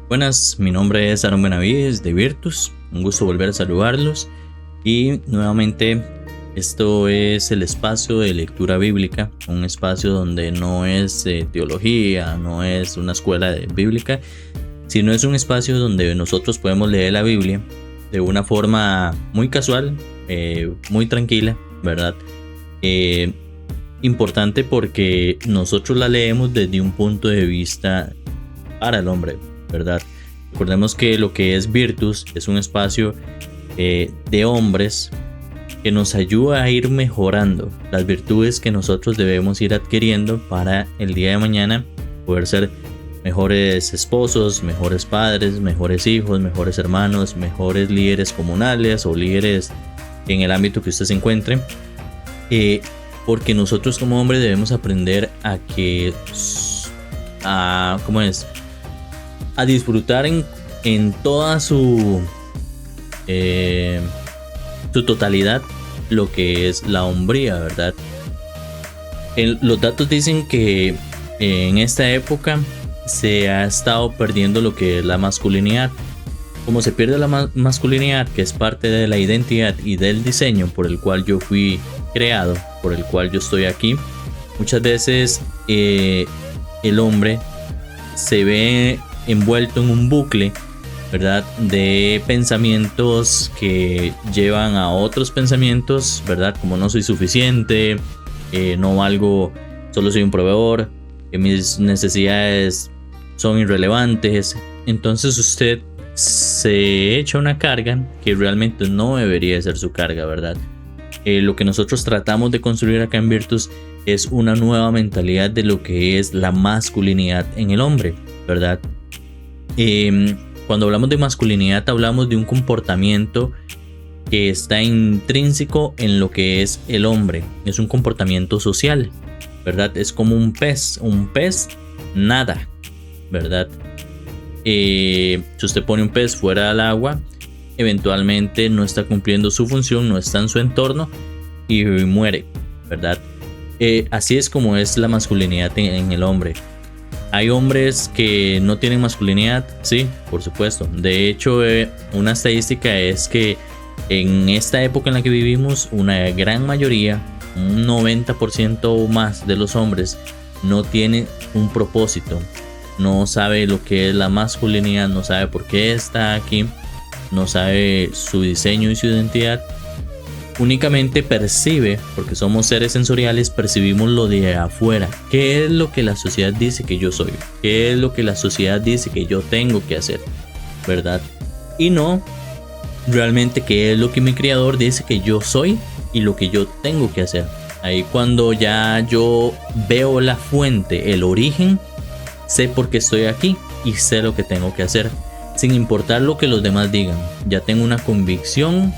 Buenas, mi nombre es Aaron Benavides de Virtus, un gusto volver a saludarlos y nuevamente esto es el espacio de lectura bíblica, un espacio donde no es teología, no es una escuela bíblica, sino es un espacio donde nosotros podemos leer la Biblia de una forma muy casual, muy tranquila, ¿verdad? Importante porque nosotros la leemos desde un punto de vista para el hombre, ¿verdad? Recordemos que lo que es Virtus es un espacio de hombres que nos ayuda a ir mejorando las virtudes que nosotros debemos ir adquiriendo para el día de mañana poder ser mejores esposos, mejores padres, mejores hijos, mejores hermanos, mejores líderes comunales o líderes en el ámbito que usted se encuentre. Porque nosotros como hombres debemos aprender a disfrutar en toda su totalidad lo que es la hombría, ¿verdad? Los datos dicen que en esta época se ha estado perdiendo lo que es la masculinidad. Como se pierde la masculinidad, que es parte de la identidad y del diseño por el cual yo fui creado, por el cual yo estoy aquí, muchas veces el hombre se ve envuelto en un bucle, ¿verdad? De pensamientos que llevan a otros pensamientos, ¿verdad? Como no soy suficiente, no valgo, solo soy un proveedor, que mis necesidades son irrelevantes. Entonces usted se echa una carga que realmente no debería ser su carga, ¿verdad? Lo que nosotros tratamos de construir acá en Virtus es una nueva mentalidad de lo que es la masculinidad en el hombre, ¿verdad? Cuando hablamos de masculinidad hablamos de un comportamiento que está intrínseco en lo que es el hombre. Es un comportamiento social, ¿verdad? Es como un pez nada, ¿verdad? Si usted pone un pez fuera del agua, eventualmente no está cumpliendo su función, no está en su entorno y muere, ¿verdad? Así es como es la masculinidad en el hombre. Hay hombres que no tienen masculinidad, sí, por supuesto. De hecho, una estadística es que en esta época en la que vivimos, una gran mayoría, un 90% o más de los hombres no tienen un propósito. No sabe lo que es la masculinidad, no sabe por qué está aquí, no sabe su diseño y su identidad. Únicamente percibe, porque somos seres sensoriales, percibimos lo de afuera. ¿Qué es lo que la sociedad dice que yo soy? ¿Qué es lo que la sociedad dice que yo tengo que hacer? ¿Verdad? Y no realmente qué es lo que mi creador dice que yo soy y lo que yo tengo que hacer. Ahí cuando ya yo veo la fuente, el origen, sé por qué estoy aquí y sé lo que tengo que hacer, sin importar lo que los demás digan. Ya tengo una convicción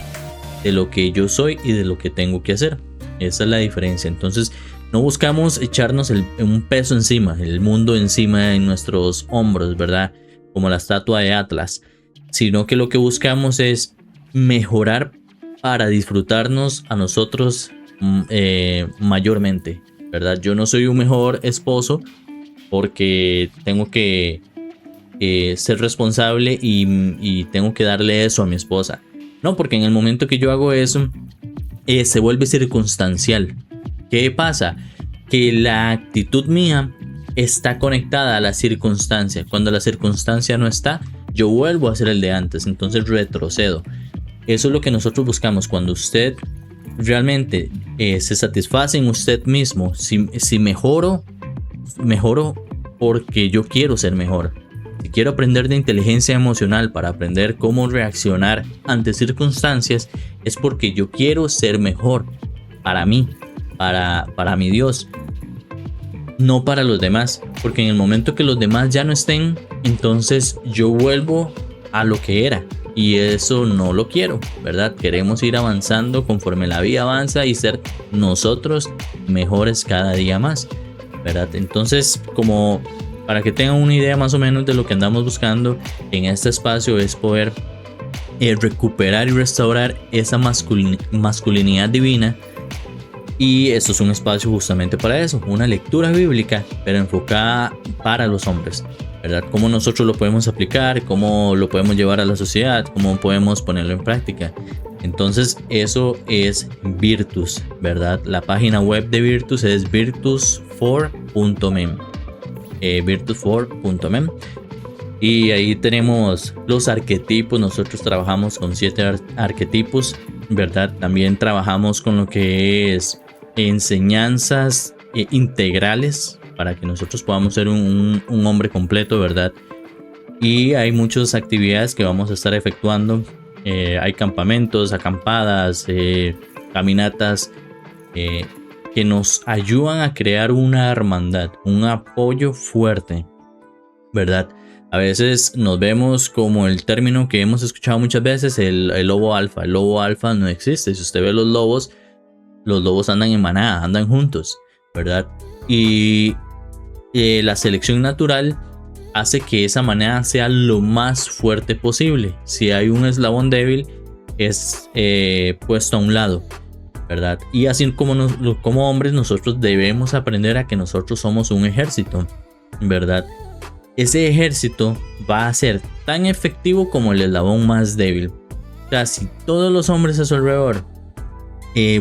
de lo que yo soy y de lo que tengo que hacer. Esa es la diferencia. Entonces no buscamos echarnos un peso encima, el mundo encima en nuestros hombros, ¿verdad? Como la estatua de Atlas, sino que lo que buscamos es mejorar para disfrutarnos a nosotros mayormente, ¿verdad? Yo no soy un mejor esposo porque tengo que ser responsable y tengo que darle eso a mi esposa. No, porque en el momento que yo hago eso, se vuelve circunstancial. ¿Qué pasa? Que la actitud mía está conectada a la circunstancia. Cuando la circunstancia no está, yo vuelvo a hacer el de antes, entonces retrocedo. Eso es lo que nosotros buscamos. Cuando usted realmente se satisface en usted mismo, si mejoro porque yo quiero ser mejor. Si quiero aprender de inteligencia emocional para aprender cómo reaccionar ante circunstancias, es porque yo quiero ser mejor para mí, para mi Dios, no para los demás. Porque en el momento que los demás ya no estén, entonces yo vuelvo a lo que era. Y eso no lo quiero, ¿verdad? Queremos ir avanzando conforme la vida avanza y ser nosotros mejores cada día más, ¿verdad? Entonces, como para que tengan una idea más o menos de lo que andamos buscando en este espacio, es poder recuperar y restaurar esa masculinidad divina. Y esto es un espacio justamente para eso, una lectura bíblica, pero enfocada para los hombres. ¿verdad? Cómo nosotros lo podemos aplicar, cómo lo podemos llevar a la sociedad, cómo podemos ponerlo en práctica. Entonces eso es Virtus, ¿verdad? La página web de Virtus es virtus4.mem. Virtus4.mem. Y ahí tenemos los arquetipos. Nosotros trabajamos con 7 arquetipos, ¿verdad? También trabajamos con lo que es enseñanzas integrales para que nosotros podamos ser un hombre completo, ¿verdad? Y hay muchas actividades que vamos a estar efectuando. Hay campamentos, acampadas, caminatas que nos ayudan a crear una hermandad, un apoyo fuerte, ¿verdad? A veces nos vemos como el término que hemos escuchado muchas veces, el lobo alfa. El lobo alfa no existe. Si usted ve los lobos andan en manada, andan juntos, ¿verdad? Y la selección natural hace que esa manada sea lo más fuerte posible. Si hay un eslabón débil, es puesto a un lado, ¿verdad? Y así como hombres, nosotros debemos aprender a que nosotros somos un ejército, ¿verdad? Ese ejército va a ser tan efectivo como el eslabón más débil. O sea, si todos los hombres a su alrededor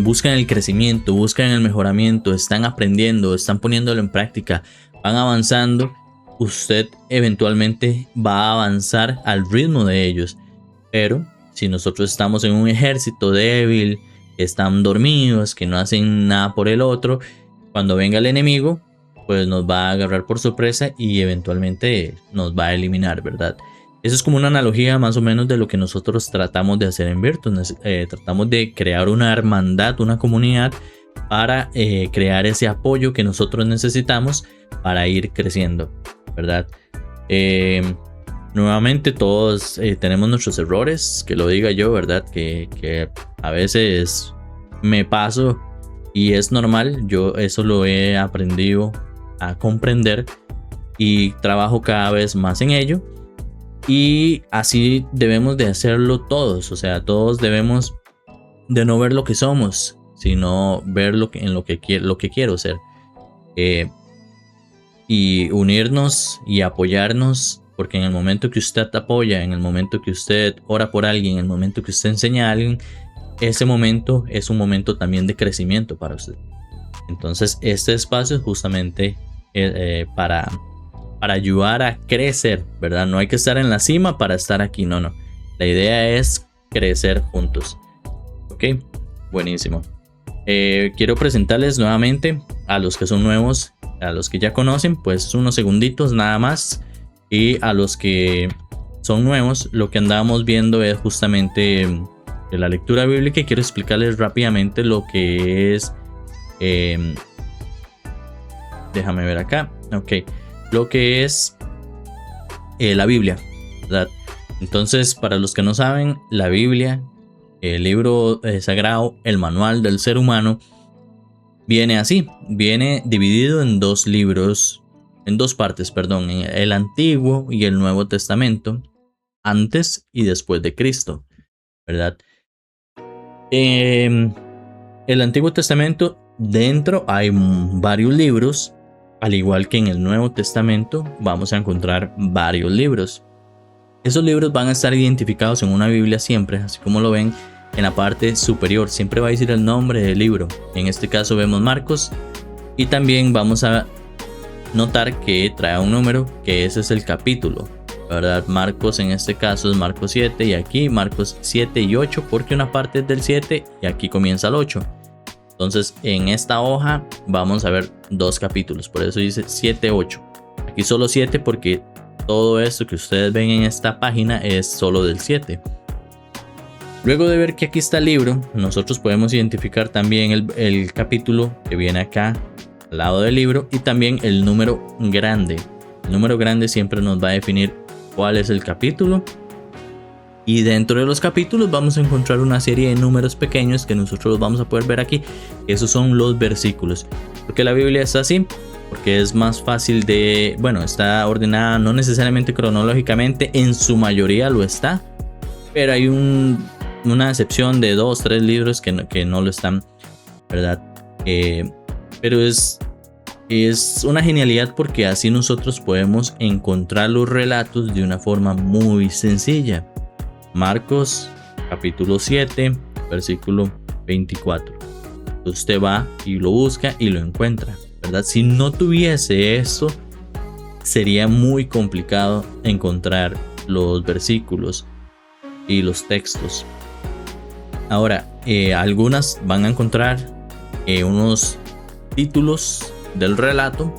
buscan el crecimiento, buscan el mejoramiento, están aprendiendo, están poniéndolo en práctica, van avanzando, usted eventualmente va a avanzar al ritmo de ellos. Pero si nosotros estamos en un ejército débil, que están dormidos, que no hacen nada por el otro, cuando venga el enemigo, pues nos va a agarrar por sorpresa y eventualmente nos va a eliminar, ¿verdad? Eso es como una analogía más o menos de lo que nosotros tratamos de hacer en Virtus. Tratamos de crear una hermandad, una comunidad para crear ese apoyo que nosotros necesitamos para ir creciendo, ¿verdad? Nuevamente todos tenemos nuestros errores, que lo diga yo, ¿verdad? Que a veces me paso y es normal. Yo eso lo he aprendido a comprender y trabajo cada vez más en ello, y así debemos de hacerlo todos. O sea, todos debemos de no ver lo que somos, sino ver lo que quiero ser, y unirnos y apoyarnos, porque en el momento que usted apoya, en el momento que usted ora por alguien, en el momento que usted enseña a alguien, ese momento es un momento también de crecimiento para usted. Entonces este espacio es justamente para ayudar a crecer, ¿verdad? No hay que estar en la cima para estar aquí, no. La idea es crecer juntos. Ok, buenísimo. Quiero presentarles nuevamente a los que son nuevos, a los que ya conocen, pues unos segunditos nada más. Y a los que son nuevos, lo que andábamos viendo es justamente de la lectura bíblica, y quiero explicarles rápidamente lo que es... déjame ver acá. Ok, lo que es la Biblia, ¿verdad? Entonces, para los que no saben, la Biblia, el libro sagrado, el manual del ser humano, viene así. Viene dividido en dos libros, en dos partes, perdón, en el Antiguo y el Nuevo Testamento, antes y después de Cristo, ¿verdad? El Antiguo Testamento, dentro hay varios libros, al igual que en el Nuevo Testamento vamos a encontrar varios libros. Esos libros van a estar identificados en una Biblia siempre, así como lo ven en la parte superior. Siempre va a decir el nombre del libro. En este caso vemos Marcos, y también vamos a notar que trae un número, que ese es el capítulo, ¿verdad? Marcos en este caso es Marcos 7, y aquí Marcos 7 y 8, porque una parte es del 7 y aquí comienza el 8. Entonces en esta hoja vamos a ver dos capítulos, por eso dice 7, 8. Aquí solo 7 porque todo esto que ustedes ven en esta página es solo del 7. Luego de ver que aquí está el libro, nosotros podemos identificar también el capítulo que viene acá al lado del libro, y también el número grande. El número grande siempre nos va a definir cuál es el capítulo, y dentro de los capítulos vamos a encontrar una serie de números pequeños que nosotros los vamos a poder ver aquí. Esos son los versículos. Porque la Biblia está así, porque es más fácil de... Bueno, está ordenada no necesariamente cronológicamente, en su mayoría lo está, pero hay una excepción de 2, 3 libros que no lo están, ¿verdad? Pero es es una genialidad porque así nosotros podemos encontrar los relatos de una forma muy sencilla. Marcos capítulo 7, versículo 24. Usted va y lo busca y lo encuentra, ¿verdad? Si no tuviese esto, sería muy complicado encontrar los versículos y los textos. Ahora, algunas van a encontrar unos títulos del relato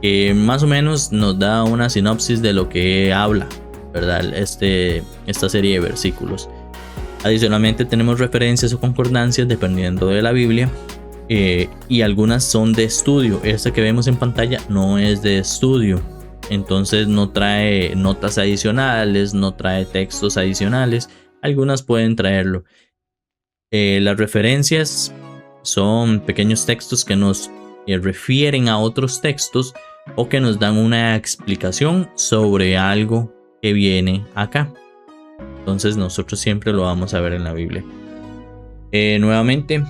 que más o menos nos da una sinopsis de lo que habla, ¿verdad? Esta serie de versículos. Adicionalmente tenemos referencias o concordancias dependiendo de la Biblia, y algunas son de estudio. Esta que vemos en pantalla no es de estudio, entonces no trae notas adicionales, no trae textos adicionales. Algunas pueden traerlo. Las referencias son pequeños textos que nos refieren a otros textos o que nos dan una explicación sobre algo que viene acá. Entonces nosotros siempre lo vamos a ver en la Biblia. Nuevamente,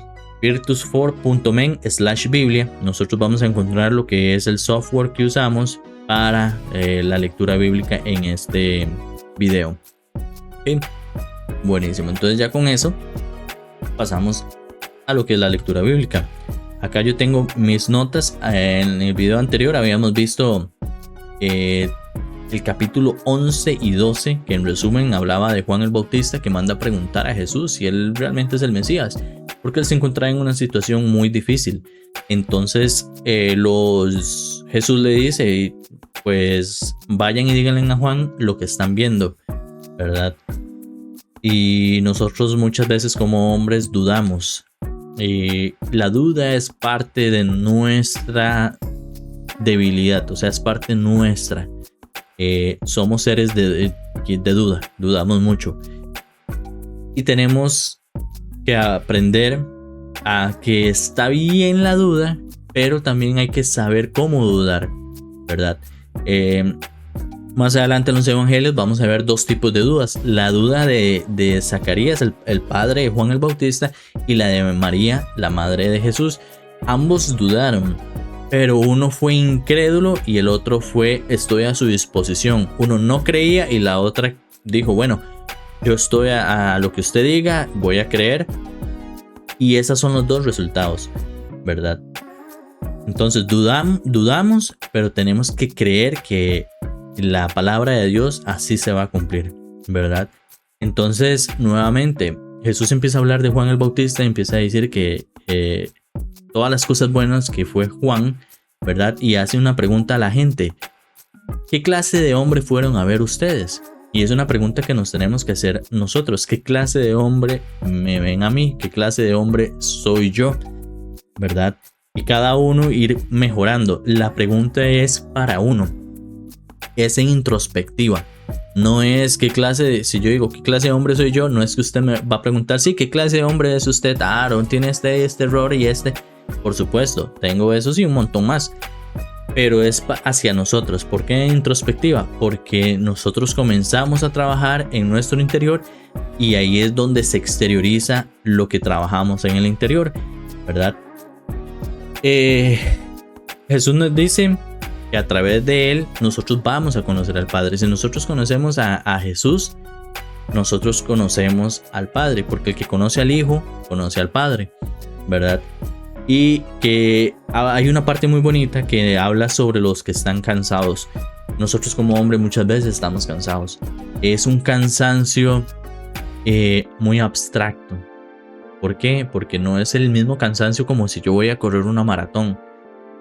virtus4.men/biblia. Nosotros vamos a encontrar lo que es el software que usamos para la lectura bíblica en este video. ¿Sí? Buenísimo. Entonces ya con eso pasamos a lo que es la lectura bíblica. Acá yo tengo mis notas. En el video anterior habíamos visto el capítulo 11 y 12, que en resumen hablaba de Juan el Bautista, que manda a preguntar a Jesús si él realmente es el Mesías, porque él se encontraba en una situación muy difícil. Entonces Jesús le dice, pues vayan y díganle a Juan lo que están viendo, ¿verdad? Y nosotros muchas veces como hombres dudamos. La duda es parte de nuestra debilidad, o sea, es parte nuestra. Somos seres de duda, dudamos mucho. Y tenemos que aprender a que está bien la duda, pero también hay que saber cómo dudar, ¿verdad? Más adelante en los evangelios vamos a ver dos tipos de dudas. La duda de Zacarías, el padre de Juan el Bautista, y la de María, la madre de Jesús. Ambos dudaron, pero uno fue incrédulo y el otro fue estoy a su disposición. Uno no creía y la otra dijo, bueno, yo estoy a lo que usted diga, voy a creer. Y esos son los dos resultados, ¿verdad? Entonces dudamos, pero tenemos que creer que la palabra de Dios así se va a cumplir, ¿verdad? Entonces, nuevamente, Jesús empieza a hablar de Juan el Bautista y empieza a decir que todas las cosas buenas que fue Juan, ¿verdad? Y hace una pregunta a la gente. ¿Qué clase de hombre fueron a ver ustedes? Y es una pregunta que nos tenemos que hacer nosotros. ¿Qué clase de hombre me ven a mí? ¿Qué clase de hombre soy yo? ¿Verdad? Y cada uno ir mejorando. La pregunta es para uno. Es en introspectiva. No es qué clase si yo digo qué clase de hombre soy yo, no es que usted me va a preguntar, sí, qué clase de hombre es usted. Aaron tiene este error y este. Por supuesto, tengo esos y un montón más. Pero es hacia nosotros. ¿Por qué introspectiva? Porque nosotros comenzamos a trabajar en nuestro interior y ahí es donde se exterioriza lo que trabajamos en el interior, ¿verdad? Jesús nos dice que a través de él nosotros vamos a conocer al Padre. Si nosotros conocemos a Jesús, nosotros conocemos al Padre, porque el que conoce al Hijo conoce al Padre, ¿verdad? Y que hay una parte muy bonita que habla sobre los que están cansados. Nosotros como hombres muchas veces estamos cansados. Es un cansancio muy abstracto. ¿Por qué? Porque no es el mismo cansancio como si yo voy a correr una maratón,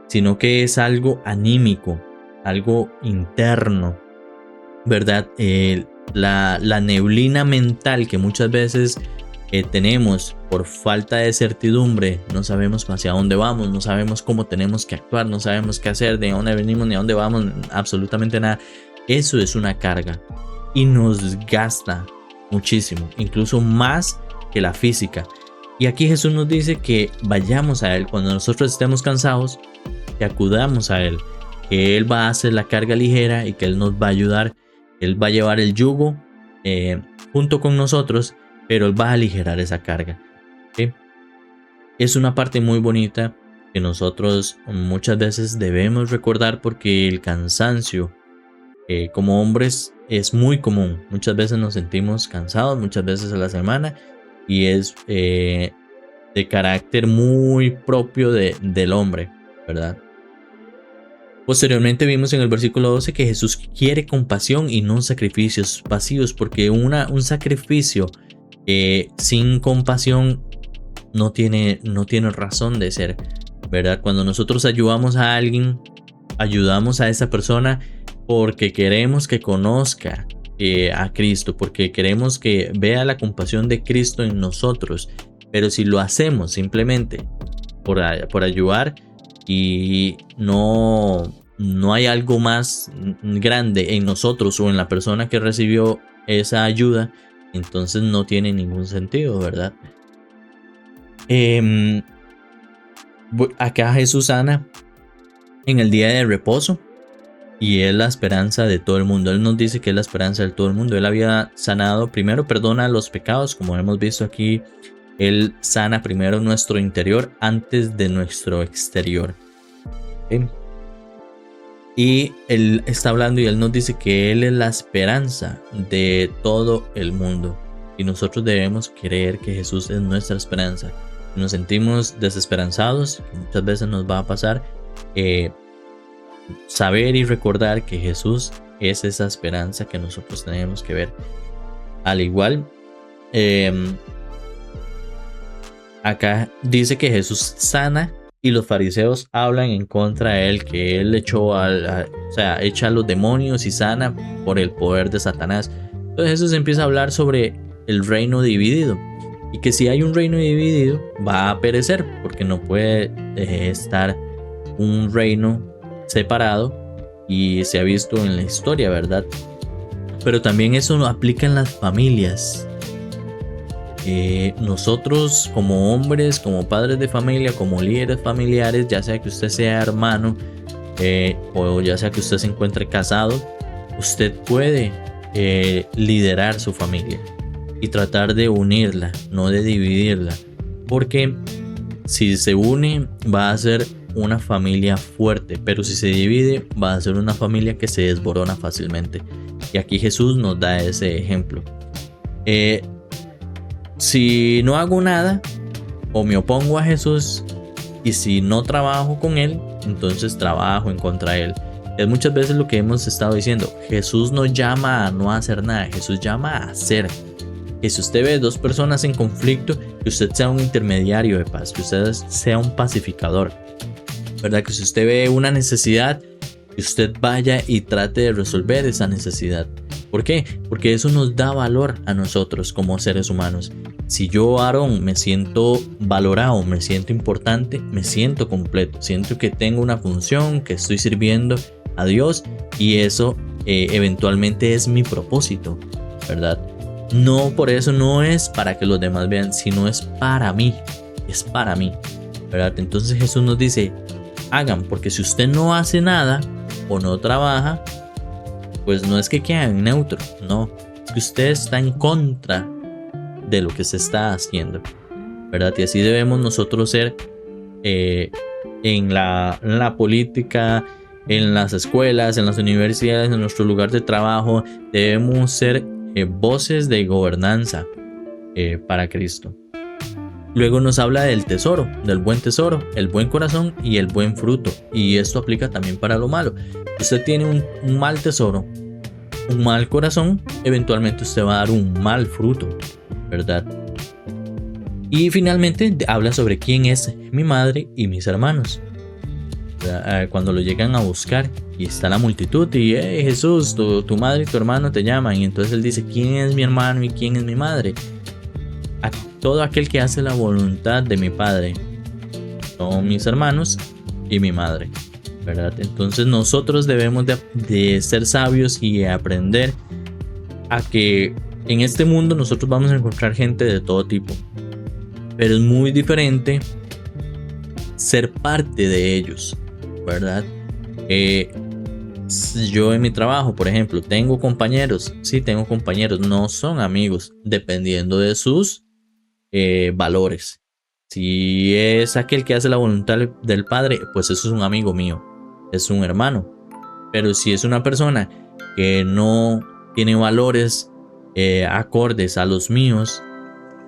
sino que es algo anímico, algo interno, ¿verdad? La neblina mental que muchas veces tenemos por falta de certidumbre, no sabemos hacia dónde vamos, no sabemos cómo tenemos que actuar, no sabemos qué hacer, de dónde venimos, ni a dónde vamos, absolutamente nada. Eso es una carga y nos gasta muchísimo, incluso más que la física. Y aquí Jesús nos dice que vayamos a Él cuando nosotros estemos cansados, que acudamos a Él, que Él va a hacer la carga ligera y que Él nos va a ayudar. Él va a llevar el yugo junto con nosotros, pero Él va a aligerar esa carga. ¿Sí? Es una parte muy bonita que nosotros muchas veces debemos recordar, porque el cansancio como hombres es muy común. Muchas veces nos sentimos cansados, muchas veces a la semana, y es de carácter muy propio del hombre, ¿verdad? Posteriormente vimos en el versículo 12 que Jesús quiere compasión y no sacrificios pasivos, porque un sacrificio sin compasión no tiene razón de ser, ¿verdad? Cuando nosotros ayudamos a alguien, ayudamos a esa persona porque queremos que conozca a Cristo, porque queremos que vea la compasión de Cristo en nosotros. Pero si lo hacemos simplemente por ayudar y no hay algo más grande en nosotros o en la persona que recibió esa ayuda, entonces no tiene ningún sentido, ¿verdad? Acá Jesús sana en el día de reposo y es la esperanza de todo el mundo. Él nos dice que es la esperanza de todo el mundo. Él había sanado, primero perdona los pecados, como hemos visto aquí. Él sana primero nuestro interior antes de nuestro exterior. ¿Sí? Y Él está hablando y Él nos dice que Él es la esperanza de todo el mundo. Y nosotros debemos creer que Jesús es nuestra esperanza. Si nos sentimos desesperanzados, muchas veces nos va a pasar, saber y recordar que Jesús es esa esperanza que nosotros tenemos que ver. Al igual, acá dice que Jesús sana y los fariseos hablan en contra de él, que él echa a los demonios y sana por el poder de Satanás. Entonces Jesús empieza a hablar sobre el reino dividido y que si hay un reino dividido va a perecer, porque no puede estar un reino separado, y se ha visto en la historia, ¿verdad? Pero también eso lo aplica en las familias. Nosotros como hombres, como padres de familia, como líderes familiares, ya sea que usted sea hermano o ya sea que usted se encuentre casado, usted puede liderar su familia y tratar de unirla, no de dividirla, porque si se une va a ser una familia fuerte, pero si se divide va a ser una familia que se desborona fácilmente. Y aquí Jesús nos da ese ejemplo. Si no hago nada o me opongo a Jesús, y si no trabajo con Él, entonces trabajo en contra de Él. Es muchas veces lo que hemos estado diciendo. Jesús no llama a no hacer nada, Jesús llama a hacer. Que si usted ve dos personas en conflicto, que usted sea un intermediario de paz, que usted sea un pacificador, ¿verdad? Que si usted ve una necesidad, que usted vaya y trate de resolver esa necesidad. ¿Por qué? Porque eso nos da valor a nosotros como seres humanos. Si yo, Aarón, me siento valorado, me siento importante, me siento completo, siento que tengo una función, que estoy sirviendo a Dios, y eso eventualmente es mi propósito, ¿verdad? No, por eso no es para que los demás vean, sino es para mí, ¿verdad? Entonces Jesús nos dice, hagan, porque si usted no hace nada o no trabaja, pues no es que queden neutro, no, es que usted está en contra de lo que se está haciendo, ¿verdad? Y así debemos nosotros ser en la política, en las escuelas, en las universidades, en nuestro lugar de trabajo. Debemos ser voces de gobernanza para Cristo. Luego nos habla del tesoro, del buen tesoro, el buen corazón y el buen fruto. Y esto aplica también para lo malo. Usted tiene un mal tesoro, un mal corazón, eventualmente usted va a dar un mal fruto, ¿verdad? Y finalmente habla sobre quién es mi madre y mis hermanos. Cuando lo llegan a buscar y está la multitud y Jesús, tu madre y tu hermano te llaman, y entonces él dice, ¿quién es mi hermano y quién es mi madre? A todo aquel que hace la voluntad de mi Padre son mis hermanos y mi madre, ¿verdad? Entonces nosotros debemos de ser sabios y aprender a que en este mundo nosotros vamos a encontrar gente de todo tipo, pero es muy diferente ser parte de ellos, ¿verdad? Yo en mi trabajo, por ejemplo, tengo compañeros, sí tengo compañeros, no son amigos, dependiendo de sus valores. Si es aquel que hace la voluntad del Padre, pues eso es un amigo mío, es un hermano. Pero si es una persona que no tiene valores acordes a los míos,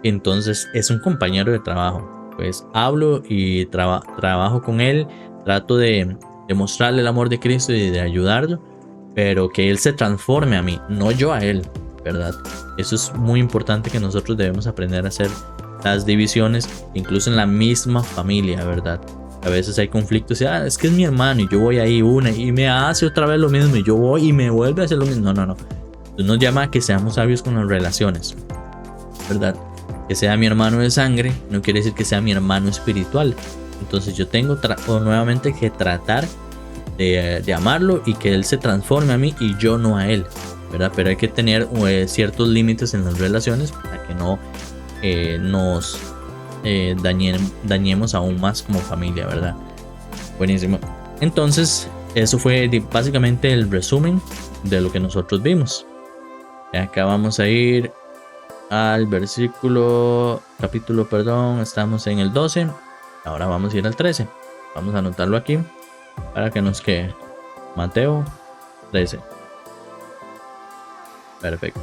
entonces es un compañero de trabajo. Pues hablo y trabajo con él, trato de mostrarle el amor de Cristo y de ayudarlo, pero que él se transforme a mí, no yo a él, ¿verdad? Eso es muy importante, que nosotros debemos aprender a hacer las divisiones, incluso en la misma familia, ¿verdad? A veces hay conflictos y es que es mi hermano y yo voy ahí una y me hace otra vez lo mismo y yo voy y me vuelve a hacer lo mismo. No. Dios nos llama a que seamos sabios con las relaciones, ¿verdad? Que sea mi hermano de sangre no quiere decir que sea mi hermano espiritual. Entonces yo tengo nuevamente que tratar de amarlo y que él se transforme a mí y yo no a él, ¿verdad? Pero hay que tener ciertos límites en las relaciones para que no nos dañemos aún más como familia, ¿verdad? Buenísimo. Entonces, eso fue básicamente el resumen de lo que nosotros vimos. Acá vamos a ir al capítulo, estamos en el 12. Ahora vamos a ir al 13. Vamos a anotarlo aquí para que nos quede. Mateo 13. Perfecto.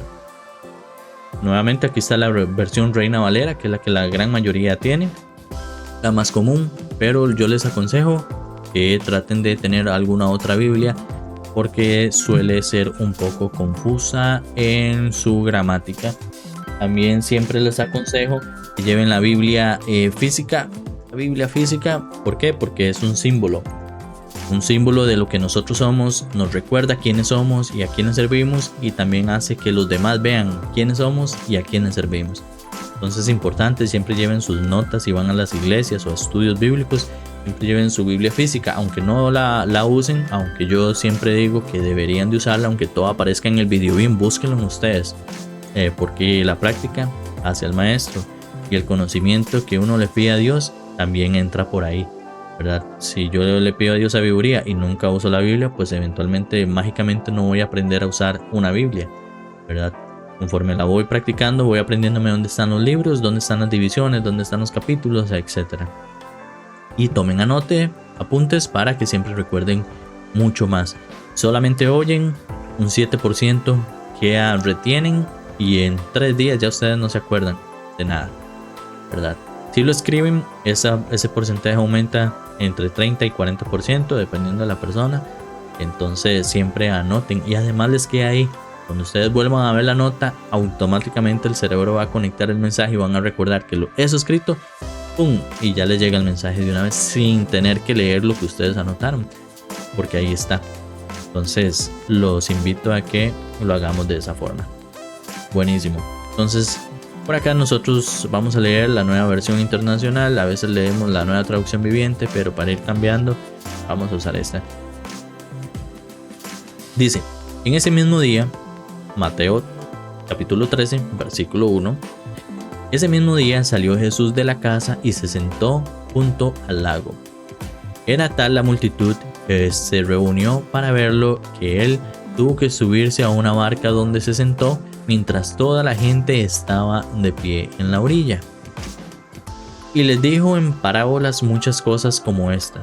Nuevamente aquí está la versión Reina Valera, que es la que la gran mayoría tiene, la más común, pero yo les aconsejo que traten de tener alguna otra Biblia porque suele ser un poco confusa en su gramática. También siempre les aconsejo que lleven la Biblia física. La Biblia física, ¿por qué? Porque es un símbolo de lo que nosotros somos, nos recuerda quiénes somos y a quiénes servimos, y también hace que los demás vean quiénes somos y a quiénes servimos. Entonces es importante, siempre lleven sus notas si van a las iglesias o a estudios bíblicos, siempre lleven su Biblia física, aunque no la usen, aunque yo siempre digo que deberían de usarla, aunque todo aparezca en el video bien, búsquenlo en ustedes, porque la práctica hace al maestro y el conocimiento que uno le pide a Dios también entra por ahí, ¿verdad? Si yo le pido a Dios sabiduría y nunca uso la Biblia, pues eventualmente, mágicamente no voy a aprender a usar una Biblia, ¿verdad? Conforme la voy practicando, voy aprendiéndome dónde están los libros, dónde están las divisiones, dónde están los capítulos, etc. Y tomen apuntes para que siempre recuerden mucho más. Solamente oyen, un 7% que retienen, y en 3 días ya ustedes no se acuerdan de nada, ¿verdad? Si lo escriben, ese porcentaje aumenta entre 30 y 40%, dependiendo de la persona. Entonces siempre anoten, y además les queda ahí. Cuando ustedes vuelvan a ver la nota, automáticamente el cerebro va a conectar el mensaje y van a recordar que eso escrito, ¡pum! Y ya les llega el mensaje de una vez sin tener que leer lo que ustedes anotaron, porque ahí está. Entonces los invito a que lo hagamos de esa forma. Buenísimo. Entonces por acá nosotros vamos a leer la nueva versión internacional. A veces leemos la nueva traducción viviente, pero para ir cambiando vamos a usar esta. Dice: en ese mismo día, Mateo capítulo 13 versículo 1, ese mismo día salió Jesús de la casa y se sentó junto al lago. Era tal la multitud que se reunió para verlo, que él tuvo que subirse a una barca donde se sentó, mientras toda la gente estaba de pie en la orilla. Y les dijo en parábolas muchas cosas como estas.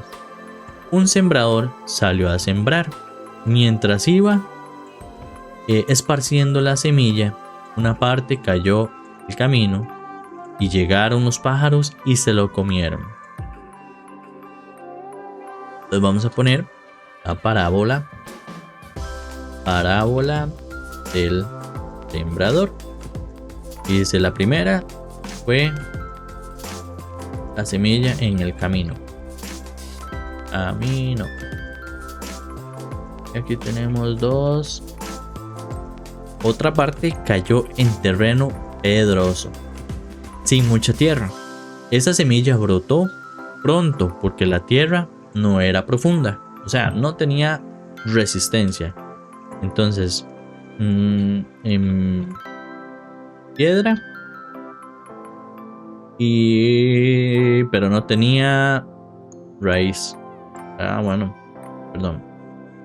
Un sembrador salió a sembrar. Mientras iba esparciendo la semilla, una parte cayó en el camino, y llegaron los pájaros y se lo comieron. Entonces vamos a poner la parábola del sembrador. Y dice: la primera fue la semilla en el camino. Y aquí tenemos 2. Otra parte cayó en terreno pedroso, sin mucha tierra. Esa semilla brotó pronto porque la tierra no era profunda, o sea, no tenía resistencia. Entonces, en piedra, pero no tenía raíz.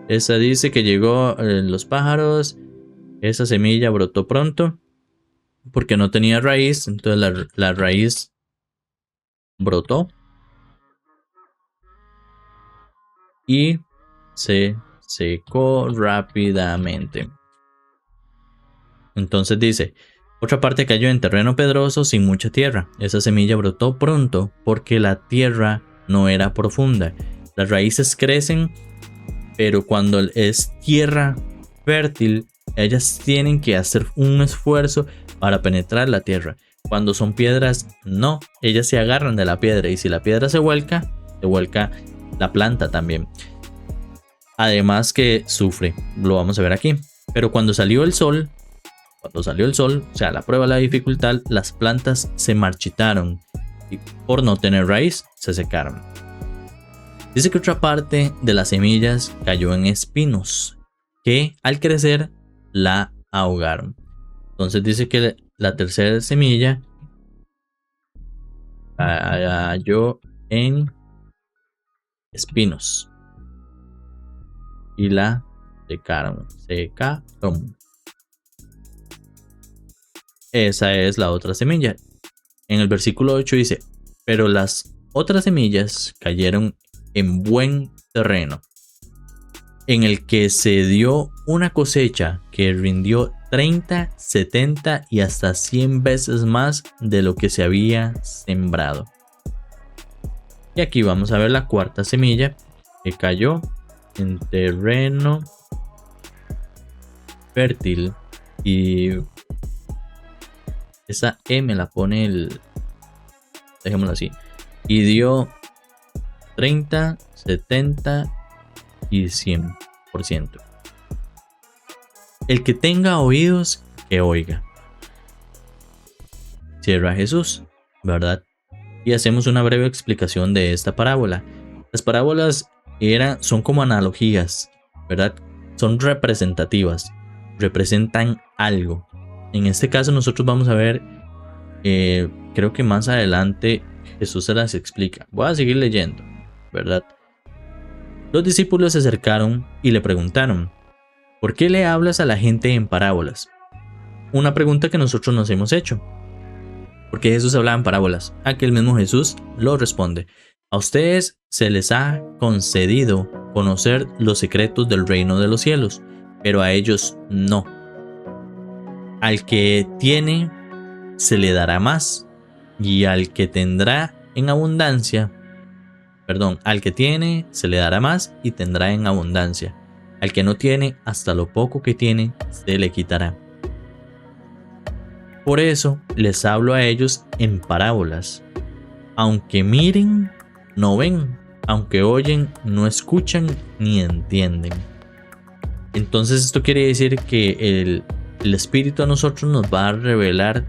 Esa dice que llegó los pájaros. Esa semilla brotó pronto porque no tenía raíz. Entonces la raíz brotó y se secó rápidamente. Entonces dice, otra parte cayó en terreno pedroso sin mucha tierra. Esa semilla brotó pronto porque la tierra no era profunda. Las raíces crecen, pero cuando es tierra fértil, ellas tienen que hacer un esfuerzo para penetrar la tierra. Cuando son piedras, no, ellas se agarran de la piedra y si la piedra se vuelca la planta también. Además que sufre, lo vamos a ver aquí. Pero cuando salió el sol, o sea, la prueba de la dificultad, las plantas se marchitaron y por no tener raíz se secaron. Dice que otra parte de las semillas cayó en espinos que al crecer la ahogaron. Entonces dice que la tercera semilla cayó en espinos y la secaron. Esa es la otra semilla. En el versículo 8 dice, pero las otras semillas cayeron en buen terreno, en el que se dio una cosecha que rindió 30, 70 y hasta 100 veces más de lo que se había sembrado. Y aquí vamos a ver la cuarta semilla que cayó en terreno fértil y esa M la pone dejémoslo así, y dio 30, 70 y 100%. El que tenga oídos, que oiga. Cierra Jesús, ¿verdad? Y hacemos una breve explicación de esta parábola. Las parábolas son como analogías, ¿verdad? Son representativas, representan algo. En este caso nosotros vamos a ver, creo que más adelante Jesús se las explica. Voy a seguir leyendo, ¿verdad? Los discípulos se acercaron y le preguntaron, ¿por qué le hablas a la gente en parábolas? Una pregunta que nosotros nos hemos hecho. ¿Por qué Jesús hablaba en parábolas? Aquel mismo Jesús lo responde. A ustedes se les ha concedido conocer los secretos del reino de los cielos, pero a ellos no. Al que tiene, se le dará más, y al que tendrá en abundancia, al que tiene, se le dará más y tendrá en abundancia. Al que no tiene, hasta lo poco que tiene, se le quitará. Por eso les hablo a ellos en parábolas. Aunque miren, no ven. Aunque oyen, no escuchan ni entienden. Entonces esto quiere decir que el Espíritu a nosotros nos va a revelar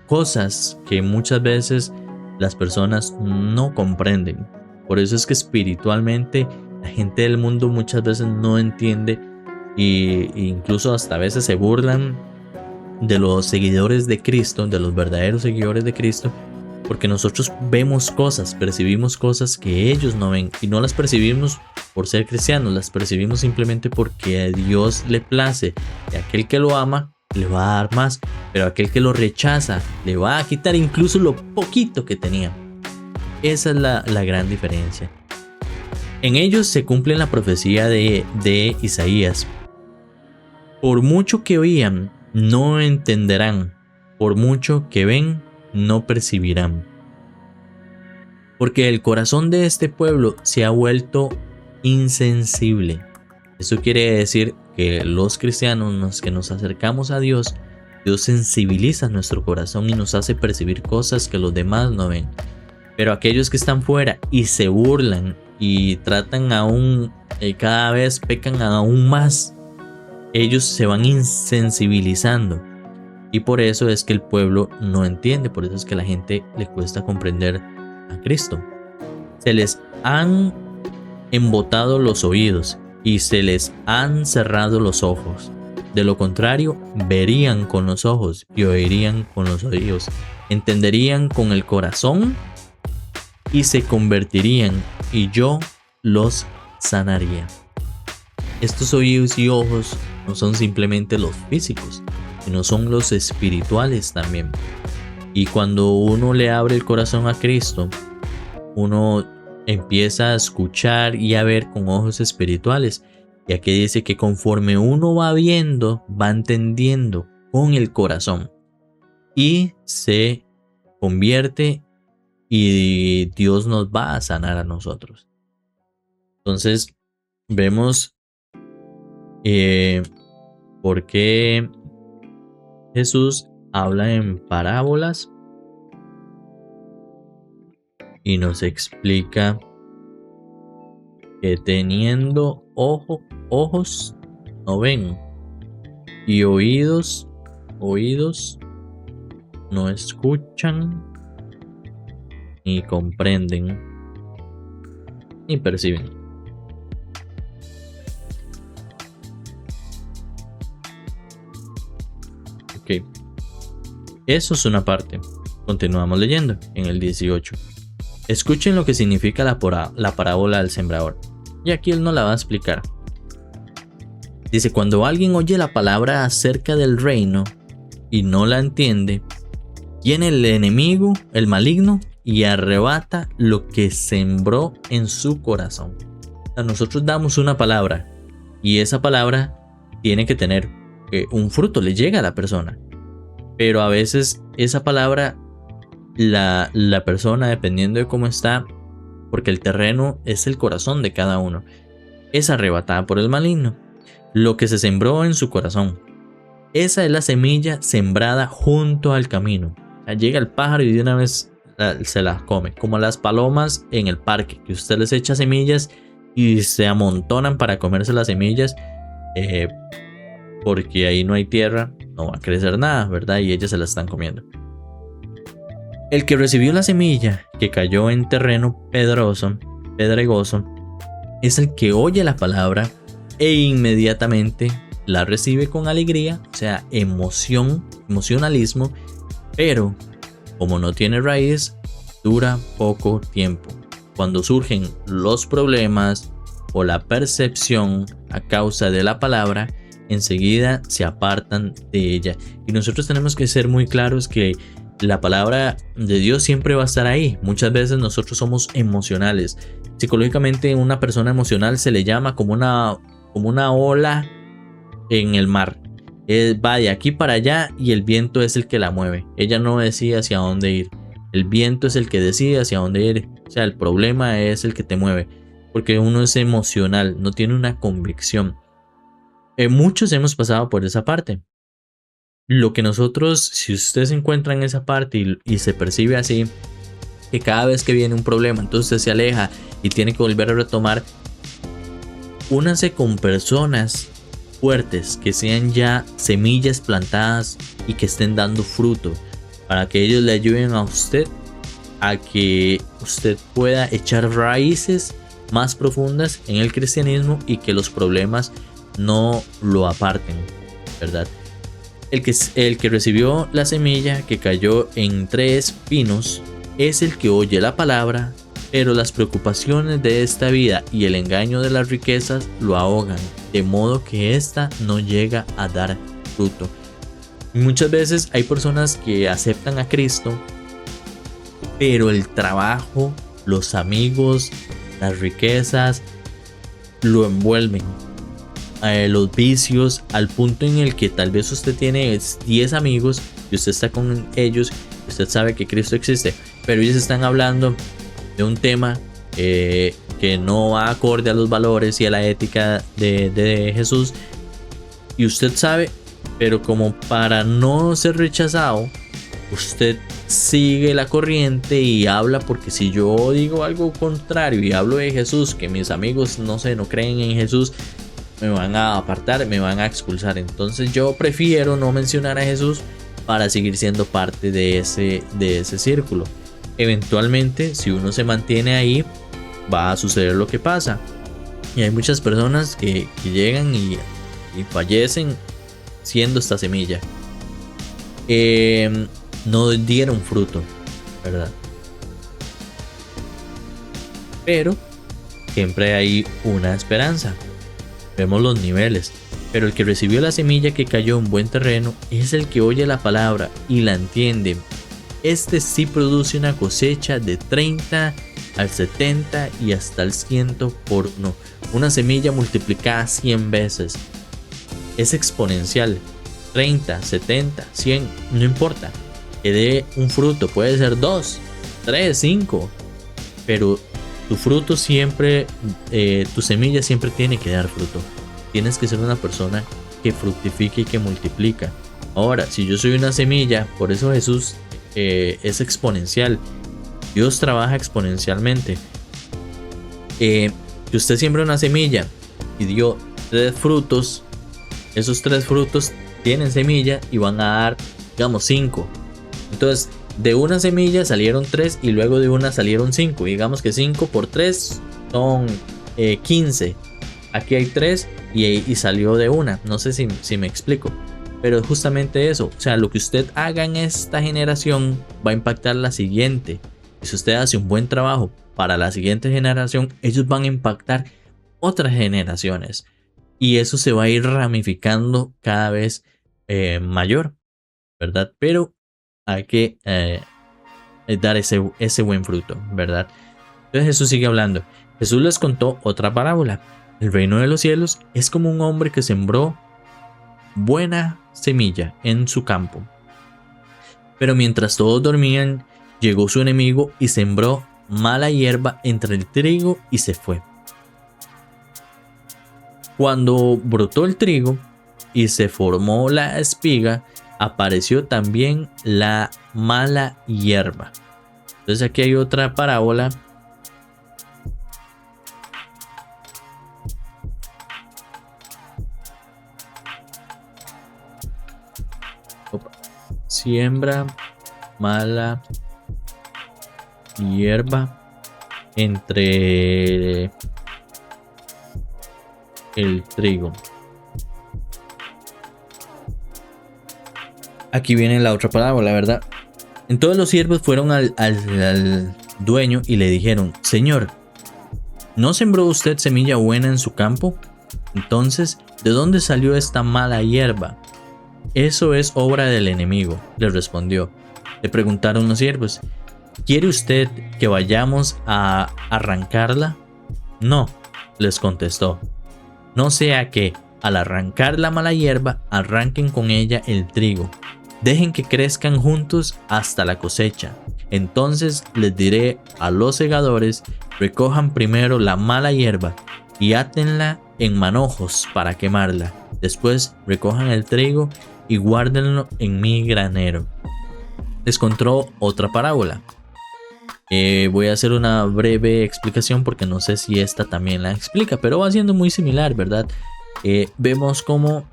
cosas que muchas veces las personas no comprenden. Por eso es que espiritualmente la gente del mundo muchas veces no entiende e incluso hasta a veces se burlan de los seguidores de Cristo, de los verdaderos seguidores de Cristo, porque nosotros vemos cosas, percibimos cosas que ellos no ven y no las percibimos por ser cristianos, las percibimos simplemente porque a Dios le place y aquel que lo ama le va a dar más, pero aquel que lo rechaza le va a quitar incluso lo poquito que tenía. Esa es la gran diferencia. En ellos se cumple la profecía de Isaías. Por mucho que oían, no entenderán. Por mucho que ven, no percibirán. Porque el corazón de este pueblo se ha vuelto insensible. Eso quiere decir que los cristianos, los que nos acercamos a Dios, Dios sensibiliza nuestro corazón y nos hace percibir cosas que los demás no ven. Pero aquellos que están fuera y se burlan y tratan aún, cada vez pecan aún más, ellos se van insensibilizando. Y por eso es que el pueblo no entiende, por eso es que a la gente le cuesta comprender a Cristo. Se les han embotado los oídos y se les han cerrado los ojos. De lo contrario, verían con los ojos y oirían con los oídos. Entenderían con el corazón y se convertirían y yo los sanaría. Estos oídos y ojos no son simplemente los físicos, sino son los espirituales también. Y cuando uno le abre el corazón a Cristo, uno empieza a escuchar y a ver con ojos espirituales. Y aquí dice que conforme uno va viendo, va entendiendo con el corazón y se convierte y Dios nos va a sanar a nosotros. Entonces vemos por qué Jesús habla en parábolas y nos explica que teniendo ojos no ven y oídos no escuchan ni comprenden ni perciben. Ok, eso es una parte. Continuamos leyendo en el 18. Escuchen lo que significa la parábola del sembrador. Y aquí él nos la va a explicar. Dice, cuando alguien oye la palabra acerca del reino y no la entiende, viene el enemigo, el maligno, y arrebata lo que sembró en su corazón. A nosotros damos una palabra y esa palabra tiene que tener un fruto, le llega a la persona. Pero a veces esa palabra, la persona, dependiendo de cómo está, porque el terreno es el corazón de cada uno, es arrebatada por el maligno. Lo que se sembró en su corazón, esa es la semilla sembrada junto al camino. O sea, llega el pájaro y de una vez se las come, como las palomas en el parque, que usted les echa semillas y se amontonan para comerse las semillas, porque ahí no hay tierra, no va a crecer nada, ¿verdad? Y ellas se las están comiendo. El que recibió la semilla que cayó en terreno pedregoso, es el que oye la palabra e inmediatamente la recibe con alegría, o sea, emocionalismo, pero como no tiene raíz, dura poco tiempo. Cuando surgen los problemas o la percepción a causa de la palabra, enseguida se apartan de ella. Y nosotros tenemos que ser muy claros que la palabra de Dios siempre va a estar ahí. Muchas veces nosotros somos emocionales. Psicológicamente, una persona emocional se le llama como una ola en el mar. Va de aquí para allá y el viento es el que la mueve. Ella no decide hacia dónde ir. El viento es el que decide hacia dónde ir. O sea, el problema es el que te mueve. Porque uno es emocional, no tiene una convicción. Muchos hemos pasado por esa parte. Lo que nosotros, si usted se encuentra en esa parte y se percibe así, que cada vez que viene un problema, entonces se aleja y tiene que volver a retomar, únanse con personas fuertes que sean ya semillas plantadas y que estén dando fruto, para que ellos le ayuden a usted a que usted pueda echar raíces más profundas en el cristianismo y que los problemas no lo aparten, ¿verdad? El que recibió la semilla que cayó entre espinos es el que oye la palabra, pero las preocupaciones de esta vida y el engaño de las riquezas lo ahogan, de modo que ésta no llega a dar fruto. Muchas veces hay personas que aceptan a Cristo, pero el trabajo, los amigos, las riquezas lo envuelven. Los vicios, al punto en el que tal vez usted tiene 10 amigos y usted está con ellos, usted sabe que Cristo existe, pero ellos están hablando de un tema que no va acorde a los valores y a la ética de Jesús, y usted sabe, pero como para no ser rechazado, usted sigue la corriente y habla, porque si yo digo algo contrario y hablo de Jesús, que mis amigos no creen en Jesús, me van a apartar, me van a expulsar. Entonces yo prefiero no mencionar a Jesús para seguir siendo parte de ese círculo. Eventualmente, si uno se mantiene ahí, va a suceder lo que pasa. Y hay muchas personas que llegan y fallecen siendo esta semilla. No dieron fruto, ¿verdad? Pero siempre hay una esperanza. Vemos los niveles, pero el que recibió la semilla que cayó en buen terreno es el que oye la palabra y la entiende. Este sí produce una cosecha de 30, al 70 y hasta el 100 por 1. Una semilla multiplicada 100 veces. Es exponencial. 30, 70, 100, no importa. Que dé un fruto, puede ser 2, 3, 5. Pero tu fruto siempre, tu semilla siempre tiene que dar fruto. Tienes que ser una persona que fructifique y que multiplica. Ahora, si yo soy una semilla, por eso Jesús es exponencial. Dios trabaja exponencialmente. Que usted siembra una semilla y dio 3 frutos. Esos 3 frutos tienen semilla y van a dar, digamos, 5. Entonces, de una semilla salieron 3 y luego de una salieron 5. Digamos que 5 por 3 son 15. Aquí hay 3 y salió de una. No sé si me explico. Pero es justamente eso. O sea, lo que usted haga en esta generación va a impactar la siguiente. Y si usted hace un buen trabajo para la siguiente generación, ellos van a impactar otras generaciones. Y eso se va a ir ramificando cada vez mayor, ¿verdad? Pero hay que dar ese buen fruto, ¿verdad? Entonces Jesús sigue hablando. Jesús les contó otra parábola. El reino de los cielos es como un hombre que sembró buena semilla en su campo. Pero mientras todos dormían, llegó su enemigo y sembró mala hierba entre el trigo y se fue. Cuando brotó el trigo y se formó la espiga, apareció también la mala hierba. Entonces aquí hay otra parábola. Siembra mala hierba entre el trigo. Aquí viene la otra parábola, ¿verdad? Entonces los siervos fueron al dueño y le dijeron: Señor, ¿no sembró usted semilla buena en su campo? Entonces, ¿de dónde salió esta mala hierba? Eso es obra del enemigo, le respondió. Le preguntaron los siervos: ¿quiere usted que vayamos a arrancarla? No, les contestó. No sea que, al arrancar la mala hierba, arranquen con ella el trigo. Dejen que crezcan juntos hasta la cosecha. Entonces les diré a los segadores: recojan primero la mala hierba y átenla en manojos para quemarla. Después recojan el trigo y guárdenlo en mi granero. Les contó otra parábola. Voy a hacer una breve explicación porque no sé si esta también la explica, pero va siendo muy similar, ¿verdad? Vemos como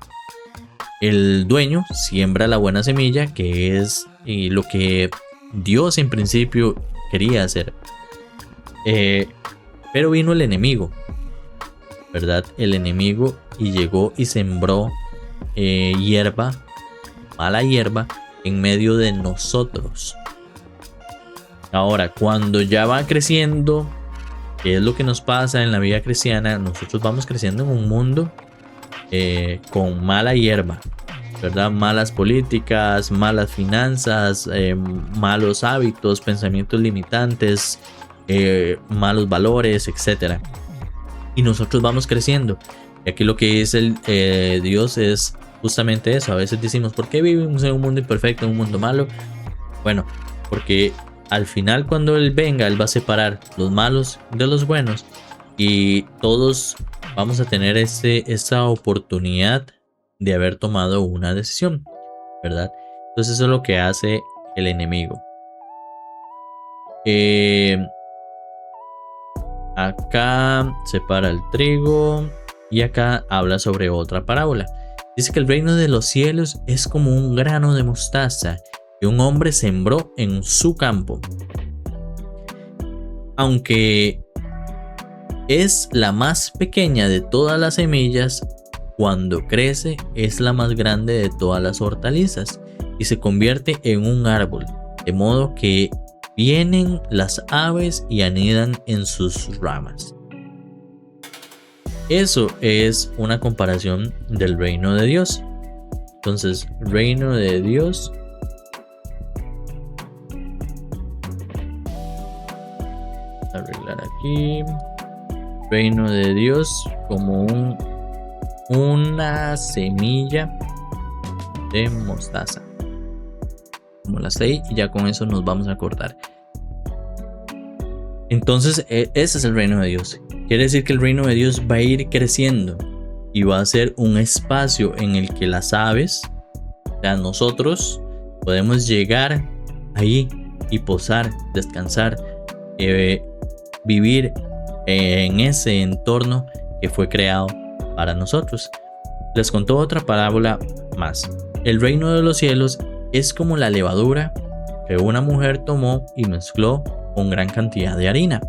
el dueño siembra la buena semilla, que es lo que Dios en principio quería hacer. Pero vino el enemigo, ¿verdad? El enemigo y llegó y sembró hierba, mala hierba, en medio de nosotros. Ahora, cuando ya va creciendo, ¿qué es lo que nos pasa en la vida cristiana? Nosotros vamos creciendo en un mundo con mala hierba, ¿verdad? Malas políticas, malas finanzas, malos hábitos, pensamientos limitantes, malos valores, etc. Y nosotros vamos creciendo. Y aquí lo que dice Dios es justamente eso. A veces decimos: ¿por qué vivimos en un mundo imperfecto, en un mundo malo? Bueno, porque al final, cuando Él venga, Él va a separar los malos de los buenos y todos vamos a tener esa oportunidad de haber tomado una decisión, ¿verdad? Entonces eso es lo que hace el enemigo. Acá separa el trigo y acá habla sobre otra parábola. Dice que el reino de los cielos es como un grano de mostaza que un hombre sembró en su campo. Aunque es la más pequeña de todas las semillas, cuando crece es la más grande de todas las hortalizas y se convierte en un árbol, de modo que vienen las aves y anidan en sus ramas. Eso es una comparación del reino de Dios. Entonces, reino de Dios buscar aquí. Reino de Dios como una semilla de mostaza. Como las 6 y ya con eso nos vamos a acordar. Entonces ese es el reino de Dios. Quiere decir que el reino de Dios va a ir creciendo y va a ser un espacio en el que las aves, o sea, nosotros podemos llegar ahí y posar, descansar, vivir en ese entorno que fue creado para nosotros. Les contó otra parábola más. El reino de los cielos es como la levadura que una mujer tomó y mezcló con gran cantidad de harina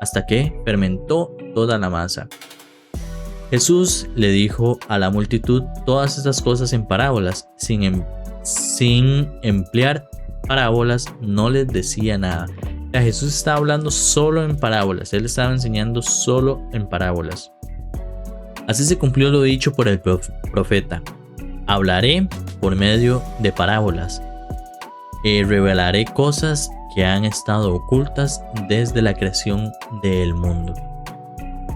hasta que fermentó toda la masa. Jesús le dijo a la multitud todas estas cosas en parábolas. Sin emplear parábolas no les decía nada. O sea, Jesús estaba hablando solo en parábolas. Él estaba enseñando solo en parábolas. Así se cumplió lo dicho por el profeta. Hablaré por medio de parábolas. Revelaré cosas que han estado ocultas desde la creación del mundo.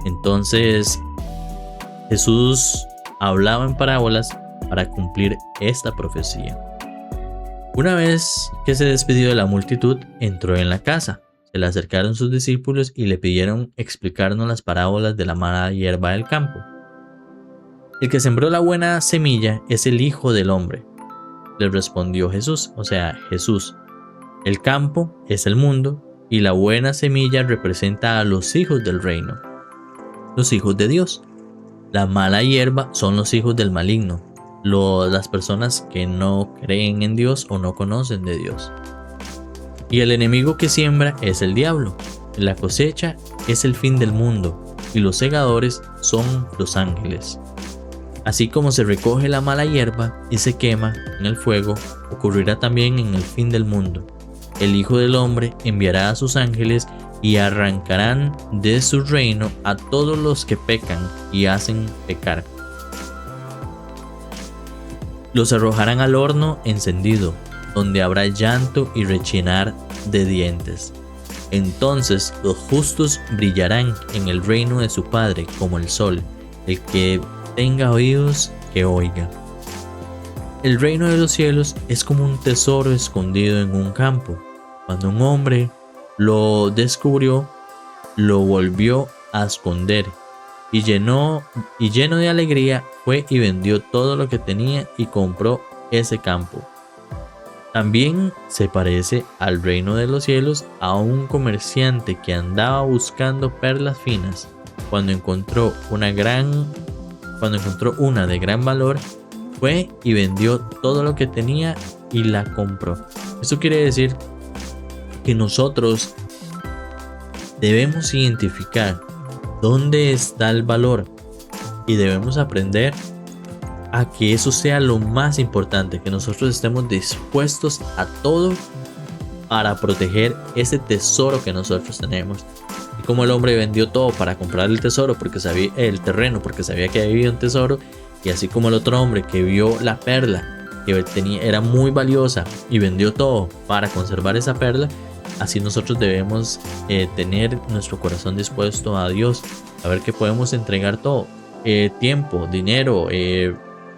Entonces, Jesús hablaba en parábolas para cumplir esta profecía. Una vez que se despidió de la multitud, entró en la casa. Se le acercaron sus discípulos y le pidieron explicarnos las parábolas de la mala hierba del campo. El que sembró la buena semilla es el Hijo del Hombre. Le respondió Jesús, o sea, Jesús. El campo es el mundo y la buena semilla representa a los hijos del reino, los hijos de Dios. La mala hierba son los hijos del maligno, las personas que no creen en Dios o no conocen de Dios. Y el enemigo que siembra es el diablo. La cosecha es el fin del mundo y los segadores son los ángeles. Así como se recoge la mala hierba y se quema en el fuego, ocurrirá también en el fin del mundo. El Hijo del Hombre enviará a sus ángeles y arrancarán de su reino a todos los que pecan y hacen pecar. Los arrojarán al horno encendido, donde habrá llanto y rechinar de dientes. Entonces los justos brillarán en el reino de su Padre como el sol. El que tenga oídos, que oiga. El reino de los cielos es como un tesoro escondido en un campo. Cuando un hombre lo descubrió, lo volvió a esconder y lleno de alegría fue y vendió todo lo que tenía y compró ese campo. También se parece al reino de los cielos a un comerciante que andaba buscando perlas finas. Cuando encontró una de gran valor, fue y vendió todo lo que tenía y la compró. Esto quiere decir que nosotros debemos identificar dónde está el valor y debemos aprender a que eso sea lo más importante, que nosotros estemos dispuestos a todo para proteger ese tesoro que nosotros tenemos. Y como el hombre vendió todo para comprar el tesoro porque sabía el terreno, porque sabía que había un tesoro, y así como el otro hombre que vio la perla que era muy valiosa y vendió todo para conservar esa perla, así nosotros debemos tener nuestro corazón dispuesto a Dios, saber que podemos entregar todo, tiempo, dinero,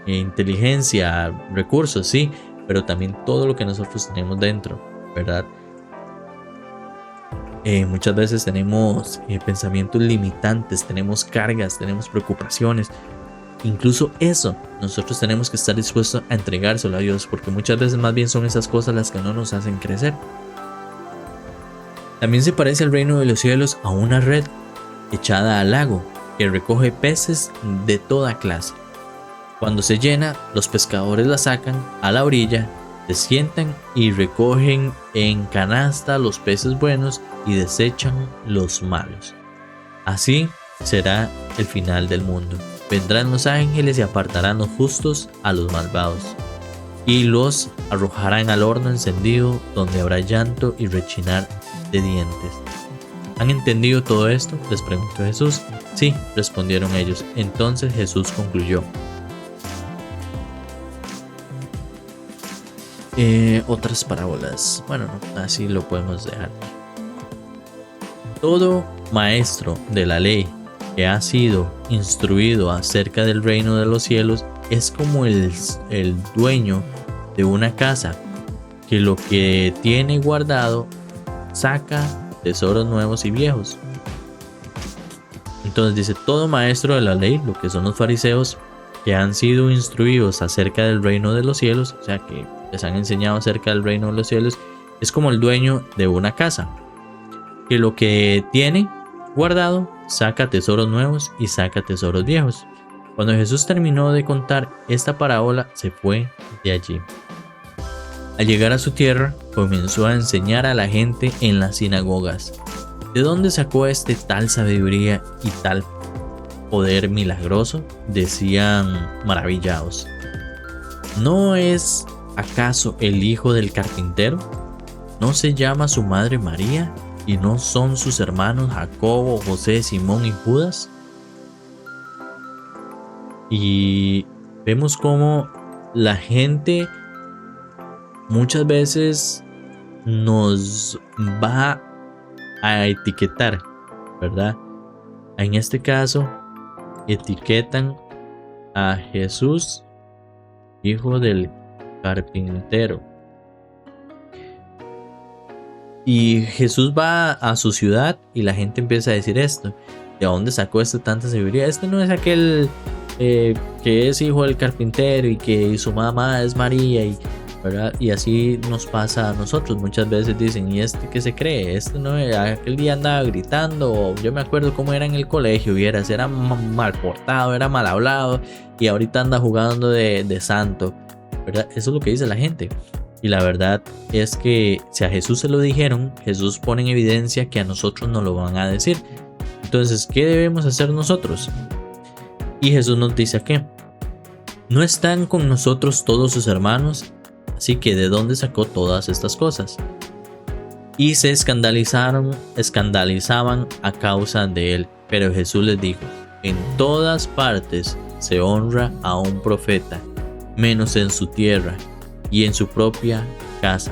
inteligencia, recursos, sí, pero también todo lo que nosotros tenemos dentro, ¿verdad? Muchas veces tenemos pensamientos limitantes, tenemos cargas, tenemos preocupaciones. Incluso eso, nosotros tenemos que estar dispuestos a entregárselo a Dios, porque muchas veces más bien son esas cosas las que no nos hacen crecer. También se parece el reino de los cielos a una red echada al lago que recoge peces de toda clase. Cuando se llena, los pescadores la sacan a la orilla, se sientan y recogen en canasta los peces buenos y desechan los malos. Así será el final del mundo. Vendrán los ángeles y apartarán los justos a los malvados, y los arrojarán al horno encendido, donde habrá llanto y rechinar de dientes. ¿Han entendido todo esto?, les preguntó Jesús. Sí, respondieron ellos. Entonces Jesús concluyó. Otras parábolas. Bueno, no, así lo podemos dejar. Todo maestro de la ley que ha sido instruido acerca del reino de los cielos es como el dueño de una casa, que lo que tiene guardado saca tesoros nuevos y viejos. Entonces dice, todo maestro de la ley, lo que son los fariseos, que han sido instruidos acerca del reino de los cielos, o sea que les han enseñado acerca del reino de los cielos, es como el dueño de una casa, que lo que tiene guardado saca tesoros nuevos y saca tesoros viejos. Cuando Jesús terminó de contar esta parábola, se fue de allí. Al llegar a su tierra, comenzó a enseñar a la gente en las sinagogas. ¿De dónde sacó tal sabiduría y tal poder milagroso? Decían maravillados. ¿No es acaso el hijo del carpintero? ¿No se llama su madre María? ¿Y no son sus hermanos Jacobo, José, Simón y Judas? Y vemos cómo la gente muchas veces nos va a etiquetar, ¿verdad? En este caso, etiquetan a Jesús, hijo del carpintero. Y Jesús va a su ciudad y la gente empieza a decir esto. ¿De dónde sacó tanta sabiduría? Este no es aquel que es hijo del carpintero y que su mamá es María, ¿verdad? Y así nos pasa a nosotros. Muchas veces dicen, ¿y este qué se cree? Este no es, aquel día andaba gritando. Yo me acuerdo cómo era en el colegio, vieras, era mal portado, era mal hablado, y ahorita anda jugando de santo, ¿verdad? Eso es lo que dice la gente. Y la verdad es que si a Jesús se lo dijeron, Jesús pone en evidencia que a nosotros nos lo van a decir. Entonces, ¿qué debemos hacer nosotros? Y Jesús nos dice que no están con nosotros todos sus hermanos, así que ¿de dónde sacó todas estas cosas? Y se escandalizaban a causa de él. Pero Jesús les dijo, en todas partes se honra a un profeta, menos en su tierra y en su propia casa.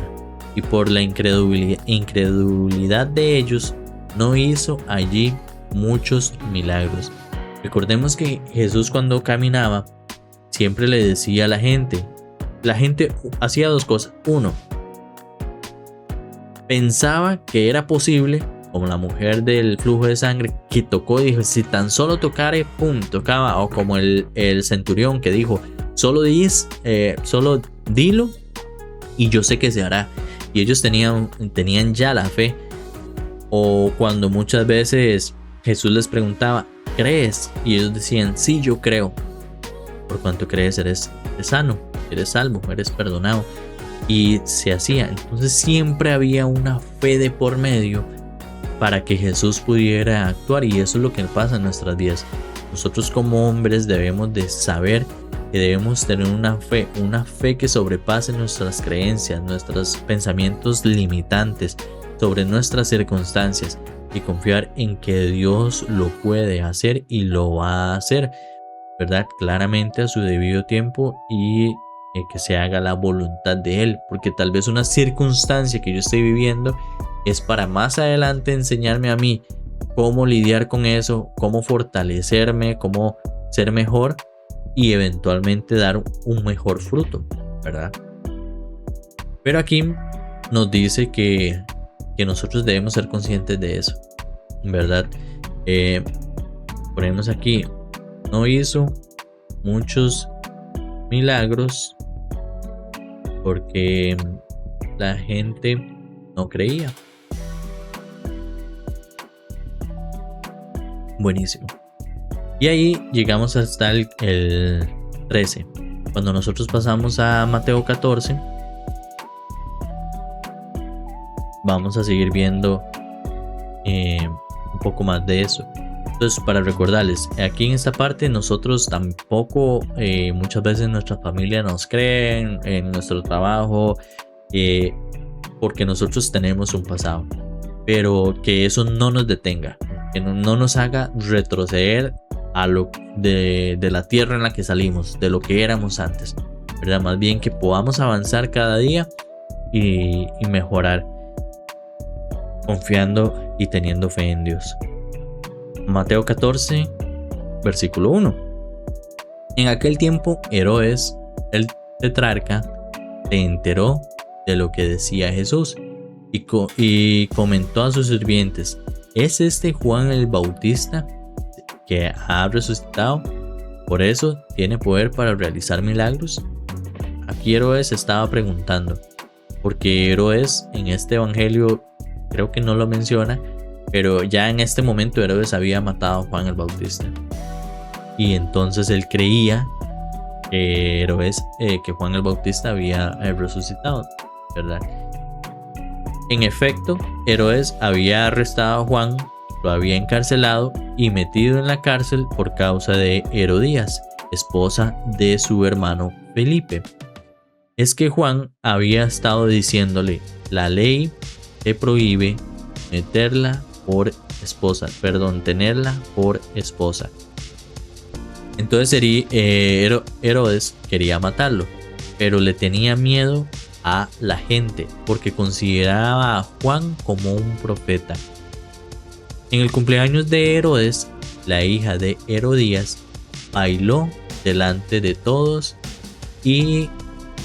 Y por la incredulidad de ellos, no hizo allí muchos milagros. Recordemos que Jesús, cuando caminaba, siempre le decía a la gente hacía dos cosas. Uno, pensaba que era posible, como la mujer del flujo de sangre, que tocó y dijo, si tan solo tocare, pum, tocaba. O como el centurión que dijo, solo dilo y yo sé que se hará. Y ellos tenían ya la fe. O cuando muchas veces Jesús les preguntaba, ¿crees? Y ellos decían, sí, yo creo. Por cuanto crees, eres sano, eres salvo, eres perdonado. Y se hacía. Entonces siempre había una fe de por medio para que Jesús pudiera actuar. Y eso es lo que pasa en nuestras vidas. Nosotros como hombres debemos de saber que debemos tener una fe que sobrepase nuestras creencias, nuestros pensamientos limitantes sobre nuestras circunstancias, y confiar en que Dios lo puede hacer y lo va a hacer, ¿verdad? Claramente a su debido tiempo, y que se haga la voluntad de Él, porque tal vez una circunstancia que yo estoy viviendo es para más adelante enseñarme a mí cómo lidiar con eso, cómo fortalecerme, cómo ser mejor y eventualmente dar un mejor fruto, ¿verdad? Pero aquí nos dice que nosotros debemos ser conscientes de eso, ¿verdad? Ponemos aquí, no hizo muchos milagros porque la gente no creía. Buenísimo. Y ahí llegamos hasta el 13. Cuando nosotros pasamos a Mateo 14, vamos a seguir viendo un poco más de eso. Entonces, para recordarles, aquí en esta parte nosotros tampoco, muchas veces nuestra familia nos creen en nuestro trabajo, porque nosotros tenemos un pasado, pero que eso no nos detenga, que no nos haga retroceder a lo de la tierra en la que salimos, de lo que éramos antes, ¿verdad? Más bien que podamos avanzar cada día y mejorar. confiando y teniendo fe en Dios. Mateo 14, versículo 1. En aquel tiempo, Herodes, el tetrarca, se enteró de lo que decía Jesús y comentó a sus sirvientes: ¿es este Juan el Bautista que ha resucitado? Por eso tiene poder para realizar milagros. Aquí Herodes estaba preguntando, porque Herodes en este evangelio creo que no lo menciona, pero ya en este momento Herodes había matado a Juan el Bautista. Y entonces él creía que que Juan el Bautista había resucitado, ¿verdad? En efecto, Herodes había arrestado a Juan, lo había encarcelado y metido en la cárcel por causa de Herodías, esposa de su hermano Felipe. Es que Juan había estado diciéndole: la ley te prohíbe tenerla por esposa. Entonces Herodes quería matarlo, pero le tenía miedo a la gente porque consideraba a Juan como un profeta. En el cumpleaños de Herodes, la hija de Herodías bailó delante de todos y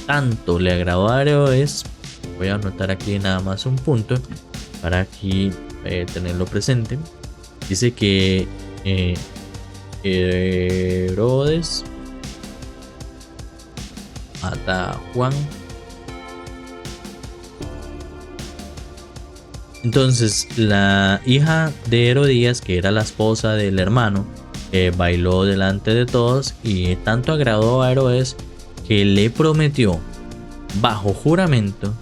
tanto le agradó a Herodes. Voy a anotar aquí nada más un punto para aquí tenerlo presente. Dice que Herodes mata a Juan. Entonces la hija de Herodías, que era la esposa del hermano, bailó delante de todos y tanto agradó a Herodes que le prometió bajo juramento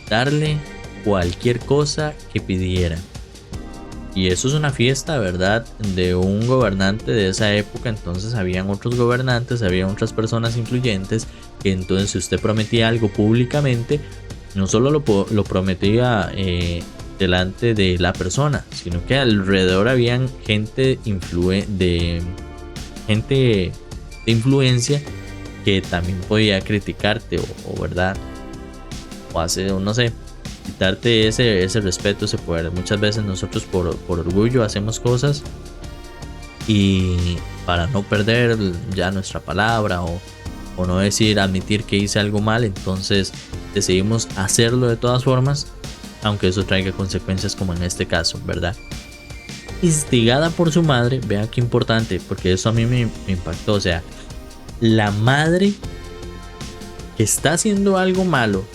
darle cualquier cosa que pidiera. Y eso es una fiesta, ¿verdad?, de un gobernante de esa época. Entonces habían otros gobernantes, habían otras personas influyentes que entonces si usted prometía algo públicamente, no solo lo prometía delante de la persona, sino que alrededor habían gente de influencia que también podía criticarte o verdad, o hacer, no sé, quitarte ese respeto, ese poder. Muchas veces nosotros por orgullo hacemos cosas y para no perder ya nuestra palabra o no admitir que hice algo mal, entonces decidimos hacerlo de todas formas, aunque eso traiga consecuencias como en este caso, ¿verdad? Instigada por su madre, vea qué importante, porque eso a mí me impactó. O sea, la madre que está haciendo algo malo,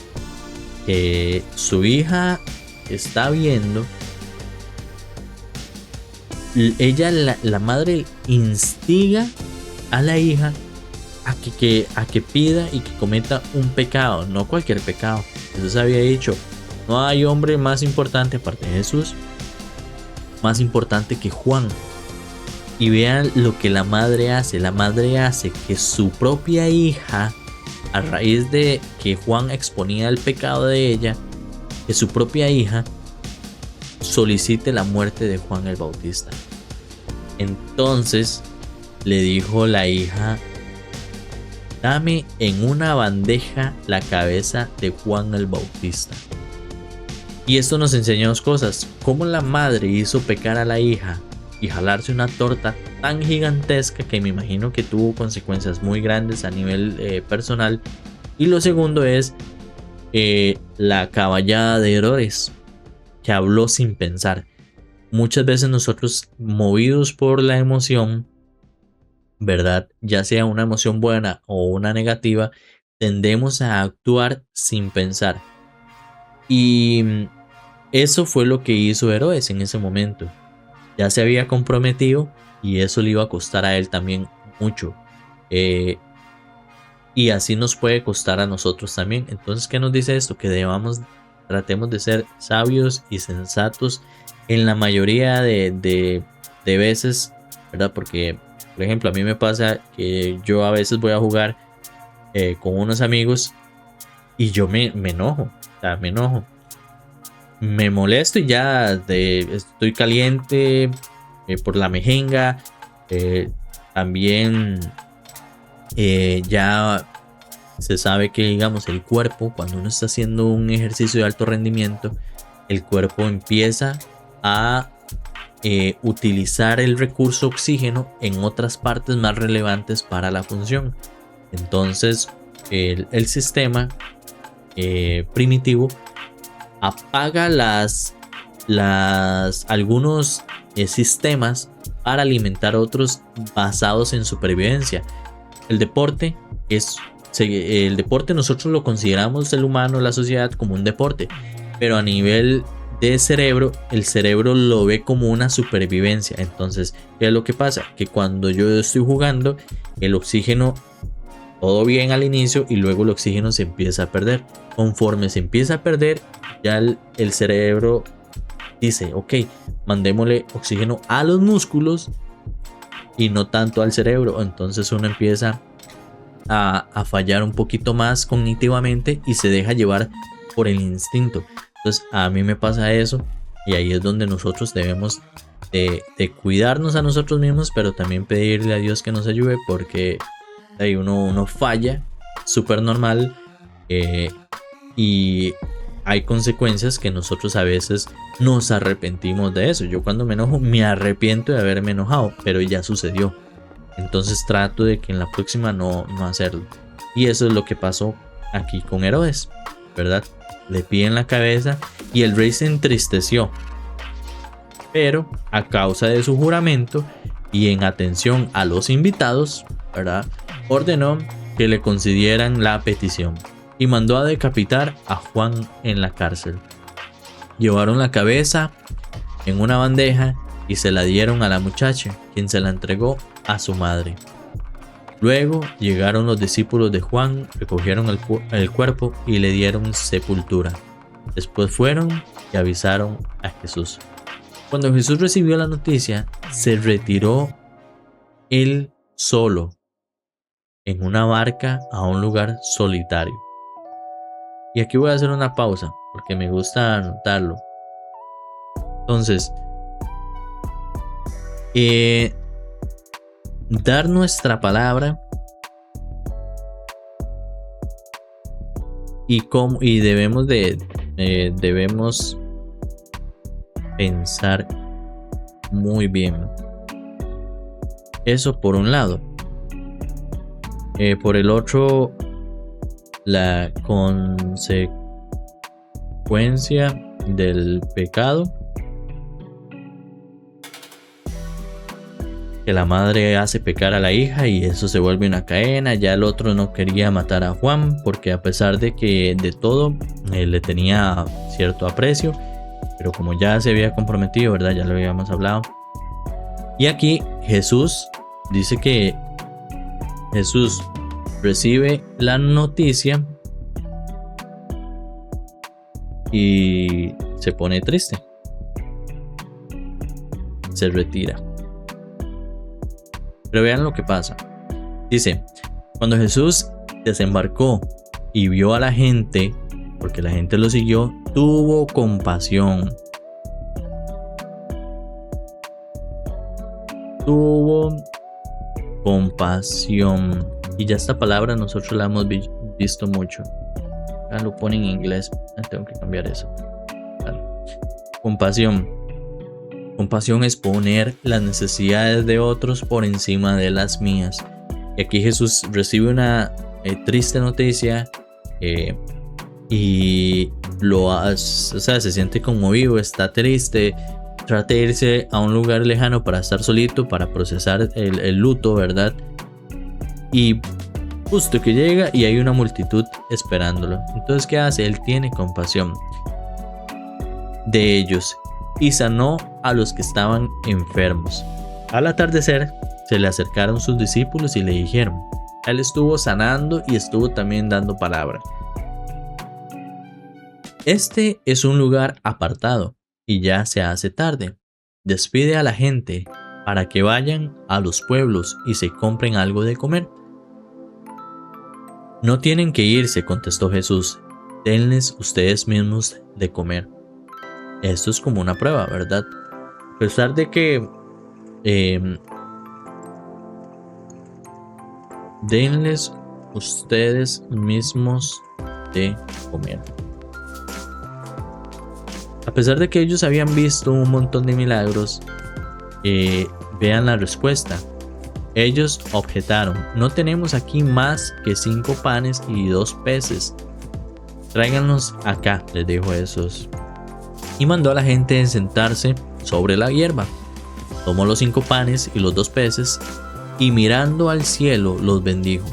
que su hija está viendo, la madre instiga a la hija a que pida y que cometa un pecado, no cualquier pecado. Jesús había dicho: no hay hombre más importante aparte de Jesús, más importante que Juan. Y vean lo que la madre hace. La madre hace que su propia hija, a raíz de que Juan exponía el pecado de ella, que su propia hija solicite la muerte de Juan el Bautista. Entonces le dijo la hija: dame en una bandeja la cabeza de Juan el Bautista. Y esto nos enseña dos cosas: cómo la madre hizo pecar a la hija y jalarse una torta tan gigantesca que me imagino que tuvo consecuencias muy grandes a nivel personal. Y lo segundo es la caballada de Herodes, que habló sin pensar. Muchas veces nosotros, movidos por la emoción, ¿verdad?, ya sea una emoción buena o una negativa, tendemos a actuar sin pensar. Y eso fue lo que hizo Herodes en ese momento. Ya se había comprometido y eso le iba a costar a él también mucho. Y así nos puede costar a nosotros también. Entonces, ¿qué nos dice esto? Que tratemos de ser sabios y sensatos en la mayoría de veces, ¿verdad? Porque, por ejemplo, a mí me pasa que yo a veces voy a jugar con unos amigos y yo me enojo. O sea, me enojo. Me molesto y ya estoy caliente por la mejenga. También ya se sabe que, digamos, el cuerpo, cuando uno está haciendo un ejercicio de alto rendimiento, el cuerpo empieza a utilizar el recurso oxígeno en otras partes más relevantes para la función. Entonces el sistema primitivo apaga algunos sistemas para alimentar otros basados en supervivencia. El deporte nosotros lo consideramos, el humano, la sociedad, como un deporte, pero a nivel de cerebro, el cerebro lo ve como una supervivencia. Entonces, ¿qué es lo que pasa? Que cuando yo estoy jugando, el oxígeno, todo bien al inicio, y luego el oxígeno se empieza a perder. Conforme se empieza a perder, ya el cerebro dice, ok, mandémosle oxígeno a los músculos y no tanto al cerebro. Entonces uno empieza a fallar un poquito más cognitivamente y se deja llevar por el instinto. Entonces a mí me pasa eso, y ahí es donde nosotros debemos de cuidarnos a nosotros mismos, pero también pedirle a Dios que nos ayude, porque ahí uno falla, súper normal, y hay consecuencias que nosotros a veces nos arrepentimos de eso. Yo cuando me enojo me arrepiento de haberme enojado, pero ya sucedió. Entonces trato de que en la próxima no hacerlo. Y eso es lo que pasó aquí con Herodes, ¿verdad? Le piden la cabeza y el rey se entristeció. Pero a causa de su juramento y en atención a los invitados, ¿verdad?, ordenó que le concedieran la petición y mandó a decapitar a Juan en la cárcel. Llevaron la cabeza en una bandeja y se la dieron a la muchacha, quien se la entregó a su madre. Luego llegaron los discípulos de Juan, recogieron el cuerpo y le dieron sepultura. Después fueron y avisaron a Jesús. Cuando Jesús recibió la noticia, se retiró él solo en una barca a un lugar solitario. Y aquí voy a hacer una pausa porque me gusta anotarlo. Entonces, dar nuestra palabra y debemos pensar muy bien. Eso por un lado. Por el otro, la consecuencia del pecado, que la madre hace pecar a la hija y eso se vuelve una cadena. Ya el otro no quería matar a Juan porque a pesar de que de todo le tenía cierto aprecio, pero como ya se había comprometido, ¿verdad? Ya lo habíamos hablado. Y aquí Jesús dice que Jesús recibe la noticia y se pone triste, se retira. Pero vean lo que pasa. Dice, cuando Jesús desembarcó y vio a la gente, porque la gente lo siguió, tuvo compasión. Tuvo compasión. Y ya esta palabra nosotros la hemos visto mucho. Acá lo pone en inglés. Tengo que cambiar eso. Vale. Compasión. Compasión es poner las necesidades de otros por encima de las mías. Y aquí Jesús recibe una triste noticia y se siente conmovido, está triste, trata de irse a un lugar lejano para estar solito, para procesar el luto, ¿verdad? Y justo que llega y hay una multitud esperándolo. Entonces, ¿qué hace? Él tiene compasión de ellos y sanó a los que estaban enfermos. Al atardecer se le acercaron sus discípulos y le dijeron, él estuvo sanando y estuvo también dando palabra. Este es un lugar apartado y ya se hace tarde. Despide a la gente para que vayan a los pueblos y se compren algo de comer. No tienen que irse, contestó Jesús. Denles ustedes mismos de comer. Esto es como una prueba, ¿verdad? A pesar de que denles ustedes mismos de comer. A pesar de que ellos habían visto un montón de milagros, vean la respuesta. Ellos objetaron: no tenemos aquí más que 5 panes y 2 peces. Tráiganlos acá, les dijo Jesús. Y mandó a la gente a sentarse sobre la hierba. Tomó los 5 panes y los 2 peces y mirando al cielo los bendijo.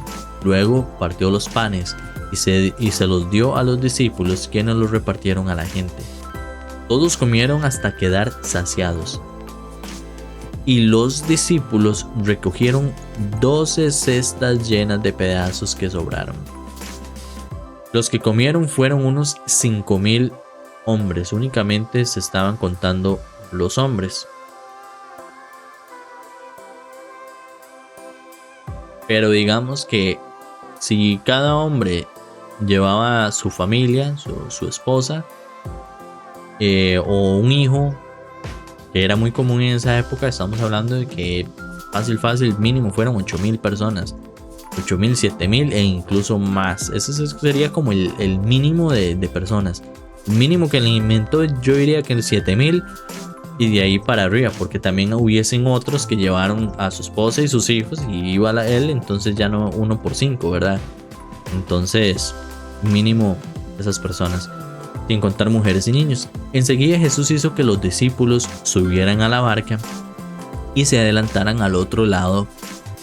Luego partió los panes y se los dio a los discípulos, quienes los repartieron a la gente. Todos comieron hasta quedar saciados. Y los discípulos recogieron 12 cestas llenas de pedazos que sobraron. Los que comieron fueron unos 5,000 hombres. Únicamente se estaban contando los hombres. Pero digamos que si cada hombre llevaba a su familia, su esposa, o un hijo, que era muy común en esa época, estamos hablando de que fácil, mínimo fueron 8,000 personas. 8,000, 7,000 e incluso más. Eso sería como el mínimo de personas. El mínimo que alimentó, yo diría que el 7,000 y de ahí para arriba, porque también hubiesen otros que llevaron a su esposa y sus hijos y iba él, entonces ya no 1 por 5, ¿verdad? Entonces, mínimo esas personas, sin contar mujeres y niños. Enseguida Jesús hizo que los discípulos subieran a la barca y se adelantaran al otro lado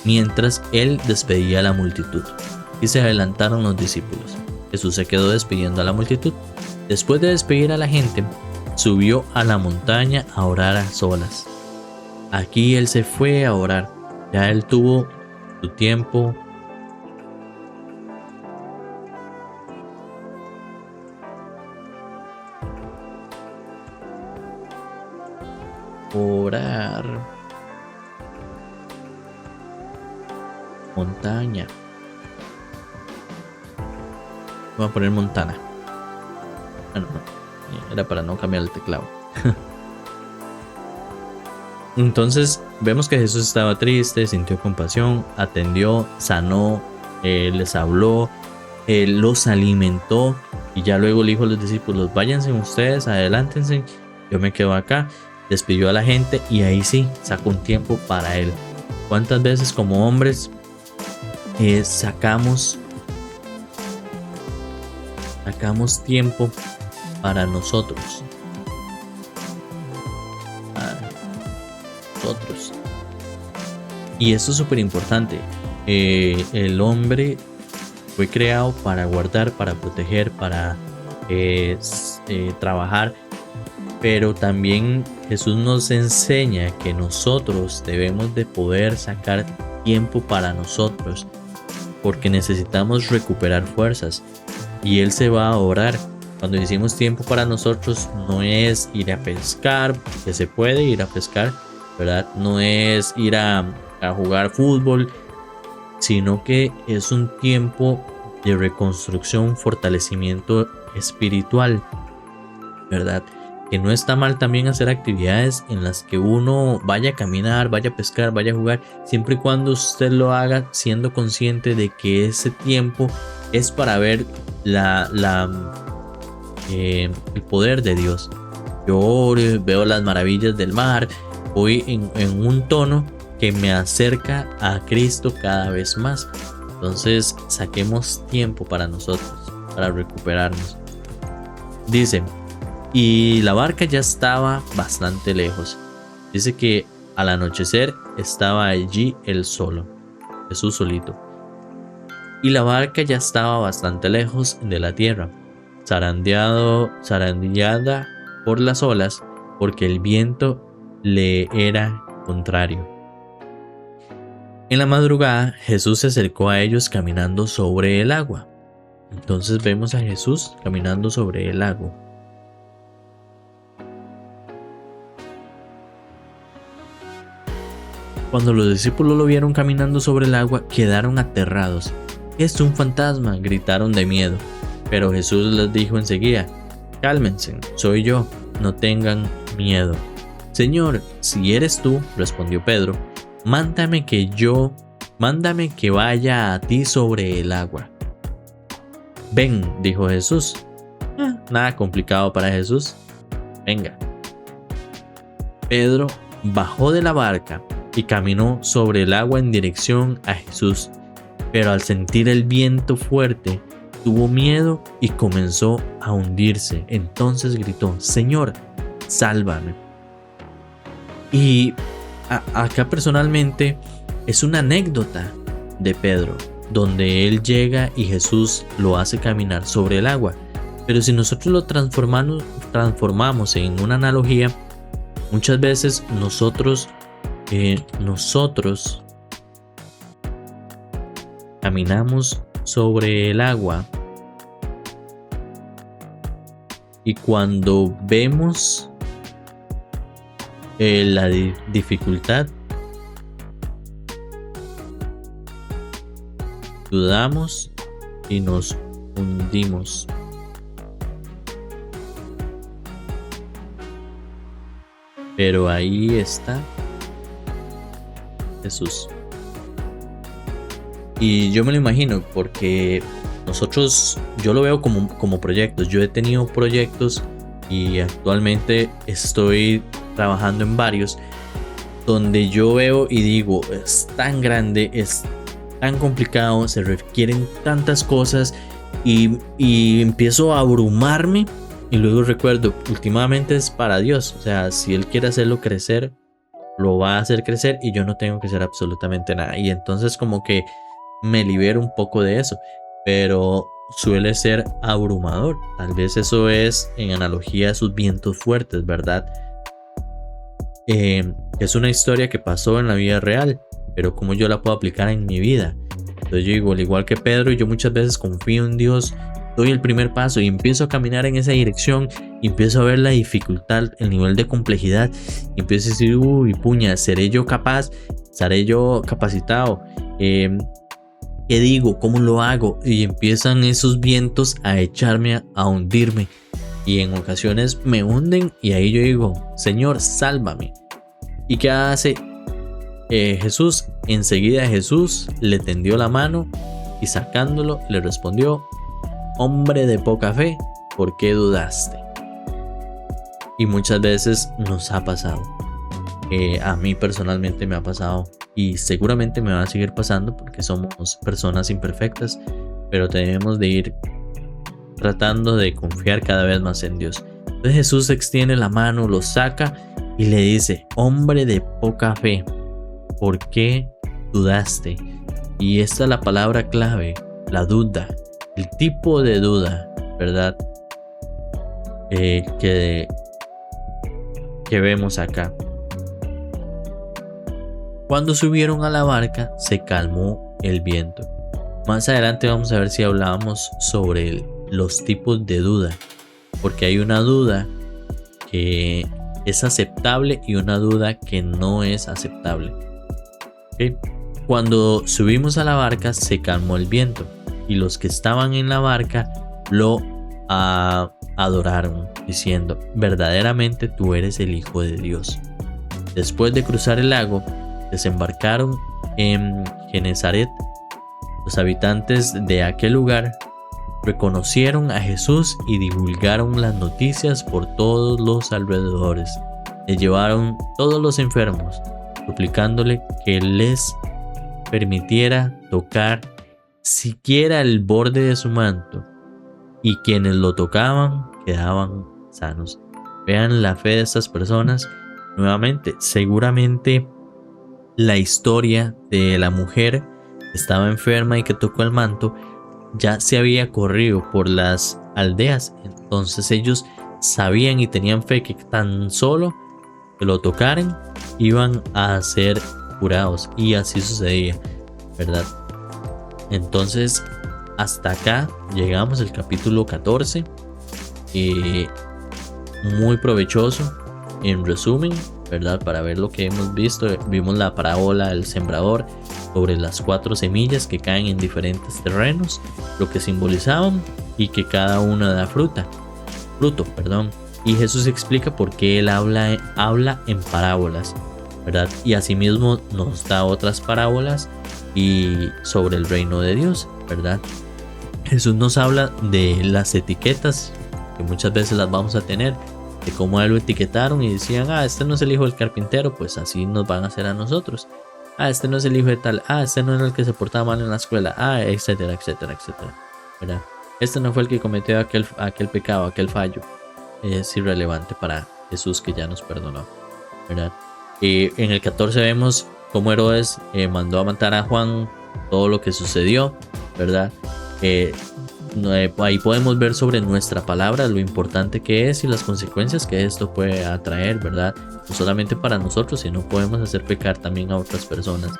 mientras él despedía a la multitud. Y se adelantaron los discípulos. Jesús se quedó despidiendo a la multitud. Después de despedir a la gente, subió a la montaña a orar a solas. Aquí él se fue a orar. Ya él tuvo su tiempo. Orar. Montaña. Voy a poner Montana. Bueno, no. Era para no cambiar el teclado. Entonces vemos que Jesús estaba triste, sintió compasión, atendió, sanó, les habló, los alimentó. Y ya luego le dijo a los discípulos: váyanse ustedes, adelántense, yo me quedo acá. Despidió a la gente y ahí sí sacó un tiempo para él. ¿Cuántas veces como hombres sacamos tiempo para nosotros? Y eso es súper importante. El hombre fue creado para guardar, para proteger, para trabajar. Pero también Jesús nos enseña que nosotros debemos de poder sacar tiempo para nosotros, porque necesitamos recuperar fuerzas. Y Él se va a orar. Cuando decimos tiempo para nosotros, no es ir a pescar, que se puede ir a pescar, ¿verdad? No es ir a jugar fútbol, sino que es un tiempo de reconstrucción, fortalecimiento espiritual, ¿verdad? Que no está mal también hacer actividades en las que uno vaya a caminar, vaya a pescar, vaya a jugar, siempre y cuando usted lo haga siendo consciente de que ese tiempo es para ver el poder de Dios. Yo veo las maravillas del mar, voy en un tono que me acerca a Cristo cada vez más. Entonces saquemos tiempo para nosotros, para recuperarnos. Dice: y la barca ya estaba bastante lejos. Dice que al anochecer estaba allí él solo, Jesús solito. Y la barca ya estaba bastante lejos de la tierra, zarandeada por las olas, porque el viento le era contrario. En la madrugada Jesús se acercó a ellos caminando sobre el agua. Entonces vemos a Jesús caminando sobre el agua. Cuando los discípulos lo vieron caminando sobre el agua, quedaron aterrados. «¡Es un fantasma!», gritaron de miedo. Pero Jesús les dijo enseguida: «Cálmense, soy yo, no tengan miedo». «Señor, si eres tú», respondió Pedro, mándame que vaya a ti sobre el agua». «Ven», dijo Jesús. Nada complicado para Jesús. venga. Pedro bajó de la barca y caminó sobre el agua en dirección a Jesús, pero al sentir el viento fuerte, tuvo miedo y comenzó a hundirse. Entonces gritó: Señor, sálvame. Y acá personalmente es una anécdota de Pedro, donde él llega y Jesús lo hace caminar sobre el agua. Pero si nosotros lo transformamos en una analogía, muchas veces nosotros caminamos sobre el agua y cuando vemos la dificultad, dudamos y nos hundimos. Pero ahí está Jesús. Y yo me lo imagino porque yo lo veo como proyectos. Yo he tenido proyectos y actualmente estoy trabajando en varios donde yo veo y digo, es tan grande, es tan complicado, se requieren tantas cosas y empiezo a abrumarme. Y luego recuerdo, últimamente es para Dios. O sea, si Él quiere hacerlo crecer, lo va a hacer crecer y yo no tengo que hacer absolutamente nada. Y entonces como que me libero un poco de eso. Pero suele ser abrumador. Tal vez eso es en analogía a esos vientos fuertes, ¿verdad? Es una historia que pasó en la vida real, pero cómo yo la puedo aplicar en mi vida. Entonces yo digo, al igual que Pedro, yo muchas veces confío en Dios, doy el primer paso y empiezo a caminar en esa dirección y empiezo a ver la dificultad, el nivel de complejidad y empiezo a decir, uy, puña, ¿seré yo capaz? ¿Seré yo capacitado? ¿Qué digo? ¿Cómo lo hago? Y empiezan esos vientos a echarme, a hundirme. Y en ocasiones me hunden y ahí yo digo, Señor, sálvame. ¿Y qué hace Jesús? Enseguida Jesús le tendió la mano y sacándolo le respondió, hombre de poca fe, ¿por qué dudaste? Y muchas veces nos ha pasado. A mí personalmente me ha pasado y seguramente me va a seguir pasando porque somos personas imperfectas, pero debemos de ir tratando de confiar cada vez más en Dios. Entonces Jesús extiende la mano, lo saca y le dice, hombre de poca fe, ¿por qué dudaste? Y esta es la palabra clave, la duda, el tipo de duda, ¿verdad? Que vemos acá. Cuando subieron a la barca, se calmó el viento. Más adelante vamos a ver si hablábamos sobre los tipos de duda, porque hay una duda que es aceptable y una duda que no es aceptable. ¿Okay? Cuando subimos a la barca se calmó el viento y los que estaban en la barca lo adoraron diciendo, verdaderamente tú eres el Hijo de Dios. Después de cruzar el lago, desembarcaron en Genesaret. Los habitantes de aquel lugar reconocieron a Jesús y divulgaron las noticias por todos los alrededores. Le llevaron todos los enfermos, suplicándole que les permitiera tocar siquiera el borde de su manto, y quienes lo tocaban quedaban sanos. Vean la fe de estas personas. Nuevamente, seguramente la historia de la mujer que estaba enferma y que tocó el manto ya se había corrido por las aldeas. Entonces ellos sabían y tenían fe que tan solo que lo tocaran iban a ser curados, y así sucedía, ¿verdad? Entonces hasta acá llegamos al capítulo 14, muy provechoso en resumen, ¿verdad? Para ver lo que hemos visto, vimos la parábola del sembrador sobre las 4 semillas que caen en diferentes terrenos, lo que simbolizaban y que cada una da fruto, y Jesús explica por qué él habla en parábolas, ¿verdad? Y asimismo nos da otras parábolas y sobre el reino de Dios, ¿verdad? Jesús nos habla de las etiquetas que muchas veces las vamos a tener, de cómo a él lo etiquetaron y decían, este no es el hijo del carpintero, pues así nos van a hacer a nosotros. Este no es el hijo de tal, este no era el que se portaba mal en la escuela, etcétera, etcétera, etcétera, ¿verdad? Este no fue el que cometió aquel pecado, aquel fallo. Es irrelevante para Jesús, que ya nos perdonó, ¿verdad? En el 14 vemos cómo Herodes mandó a matar a Juan, todo lo que sucedió, ¿verdad? Ahí podemos ver sobre nuestra palabra lo importante que es y las consecuencias que esto puede atraer, ¿verdad? No solamente para nosotros, sino podemos hacer pecar también a otras personas.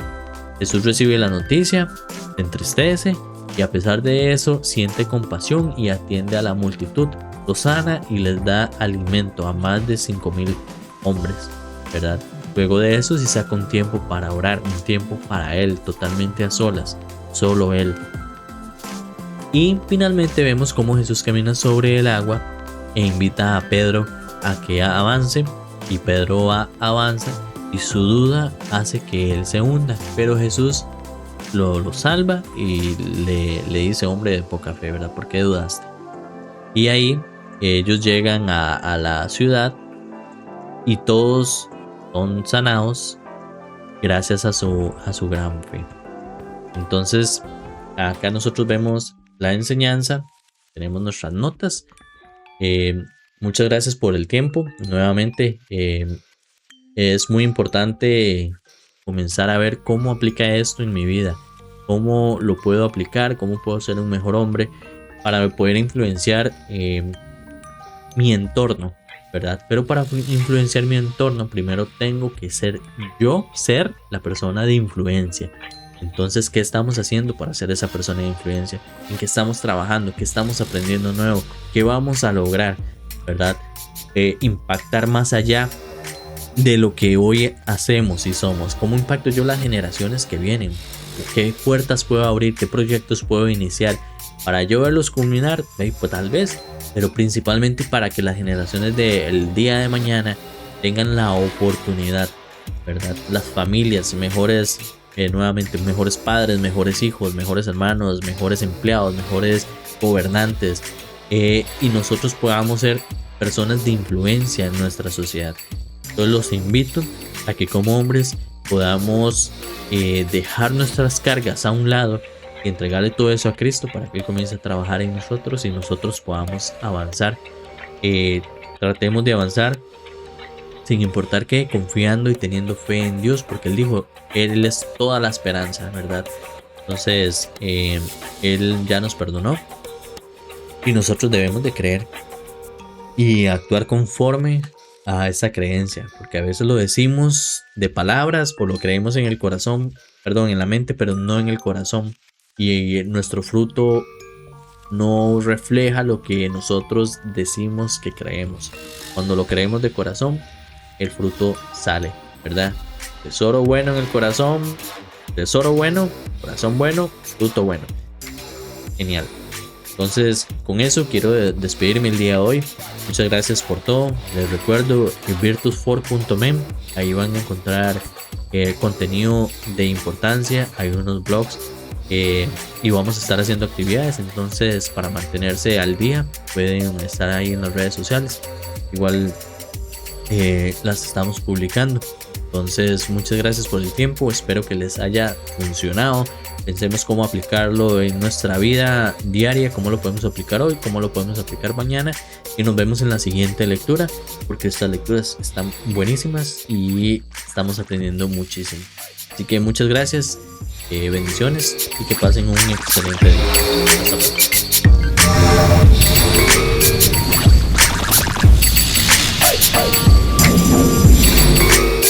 Jesús recibe la noticia, se entristece y a pesar de eso siente compasión y atiende a la multitud, los sana y les da alimento a más de 5,000 hombres, ¿verdad? Luego de eso sí saca un tiempo para orar, un tiempo para él, totalmente a solas, solo él. Y finalmente vemos cómo Jesús camina sobre el agua e invita a Pedro a que avance, y Pedro avanza y su duda hace que él se hunda, pero Jesús lo salva y le dice: hombre de poca fe, ¿verdad? ¿Por qué dudaste? Y ahí ellos llegan a la ciudad y todos son sanados gracias a su gran fe. Entonces acá nosotros vemos la enseñanza, tenemos nuestras notas. Muchas gracias por el tiempo. Nuevamente es muy importante comenzar a ver cómo aplica esto en mi vida, cómo lo puedo aplicar, cómo puedo ser un mejor hombre para poder influenciar mi entorno, ¿verdad? Pero para influenciar mi entorno primero tengo que ser la persona de influencia. Entonces, ¿qué estamos haciendo para ser esa persona de influencia? ¿En qué estamos trabajando? ¿Qué estamos aprendiendo nuevo? ¿Qué vamos a lograr? ¿Verdad? Impactar más allá de lo que hoy hacemos y somos. ¿Cómo impacto yo las generaciones que vienen? ¿Qué puertas puedo abrir? ¿Qué proyectos puedo iniciar? Para yo verlos culminar, pues tal vez, pero principalmente para que las generaciones del día de mañana tengan la oportunidad, ¿verdad? Las familias mejores, nuevamente mejores padres, mejores hijos, mejores hermanos, mejores empleados, mejores gobernantes, y nosotros podamos ser personas de influencia en nuestra sociedad. Entonces los invito a que como hombres podamos dejar nuestras cargas a un lado y entregarle todo eso a Cristo para que Él comience a trabajar en nosotros y nosotros podamos avanzar. Tratemos de avanzar sin importar qué, confiando y teniendo fe en Dios, porque Él dijo, Él es toda la esperanza, ¿verdad? Entonces Él ya nos perdonó y nosotros debemos de creer y actuar conforme a esa creencia, porque a veces lo decimos de palabras o lo creemos en el corazón, en la mente, pero no en el corazón, y nuestro fruto no refleja lo que nosotros decimos que creemos. Cuando lo creemos de corazón, el fruto sale, ¿verdad? Tesoro bueno en el corazón, tesoro bueno, corazón bueno, fruto bueno. Genial. Entonces, con eso quiero despedirme el día de hoy. Muchas gracias por todo. Les recuerdo virtus4.mem. Ahí van a encontrar contenido de importancia. Hay unos blogs y vamos a estar haciendo actividades. Entonces, para mantenerse al día, pueden estar ahí en las redes sociales. Igual las estamos publicando. Entonces, muchas gracias por el tiempo. Espero que les haya funcionado. Pensemos cómo aplicarlo en nuestra vida diaria, cómo lo podemos aplicar hoy, cómo lo podemos aplicar mañana. Y nos vemos en la siguiente lectura, porque estas lecturas están buenísimas y estamos aprendiendo muchísimo. Así que muchas gracias, bendiciones y que pasen un excelente día. Hasta pronto.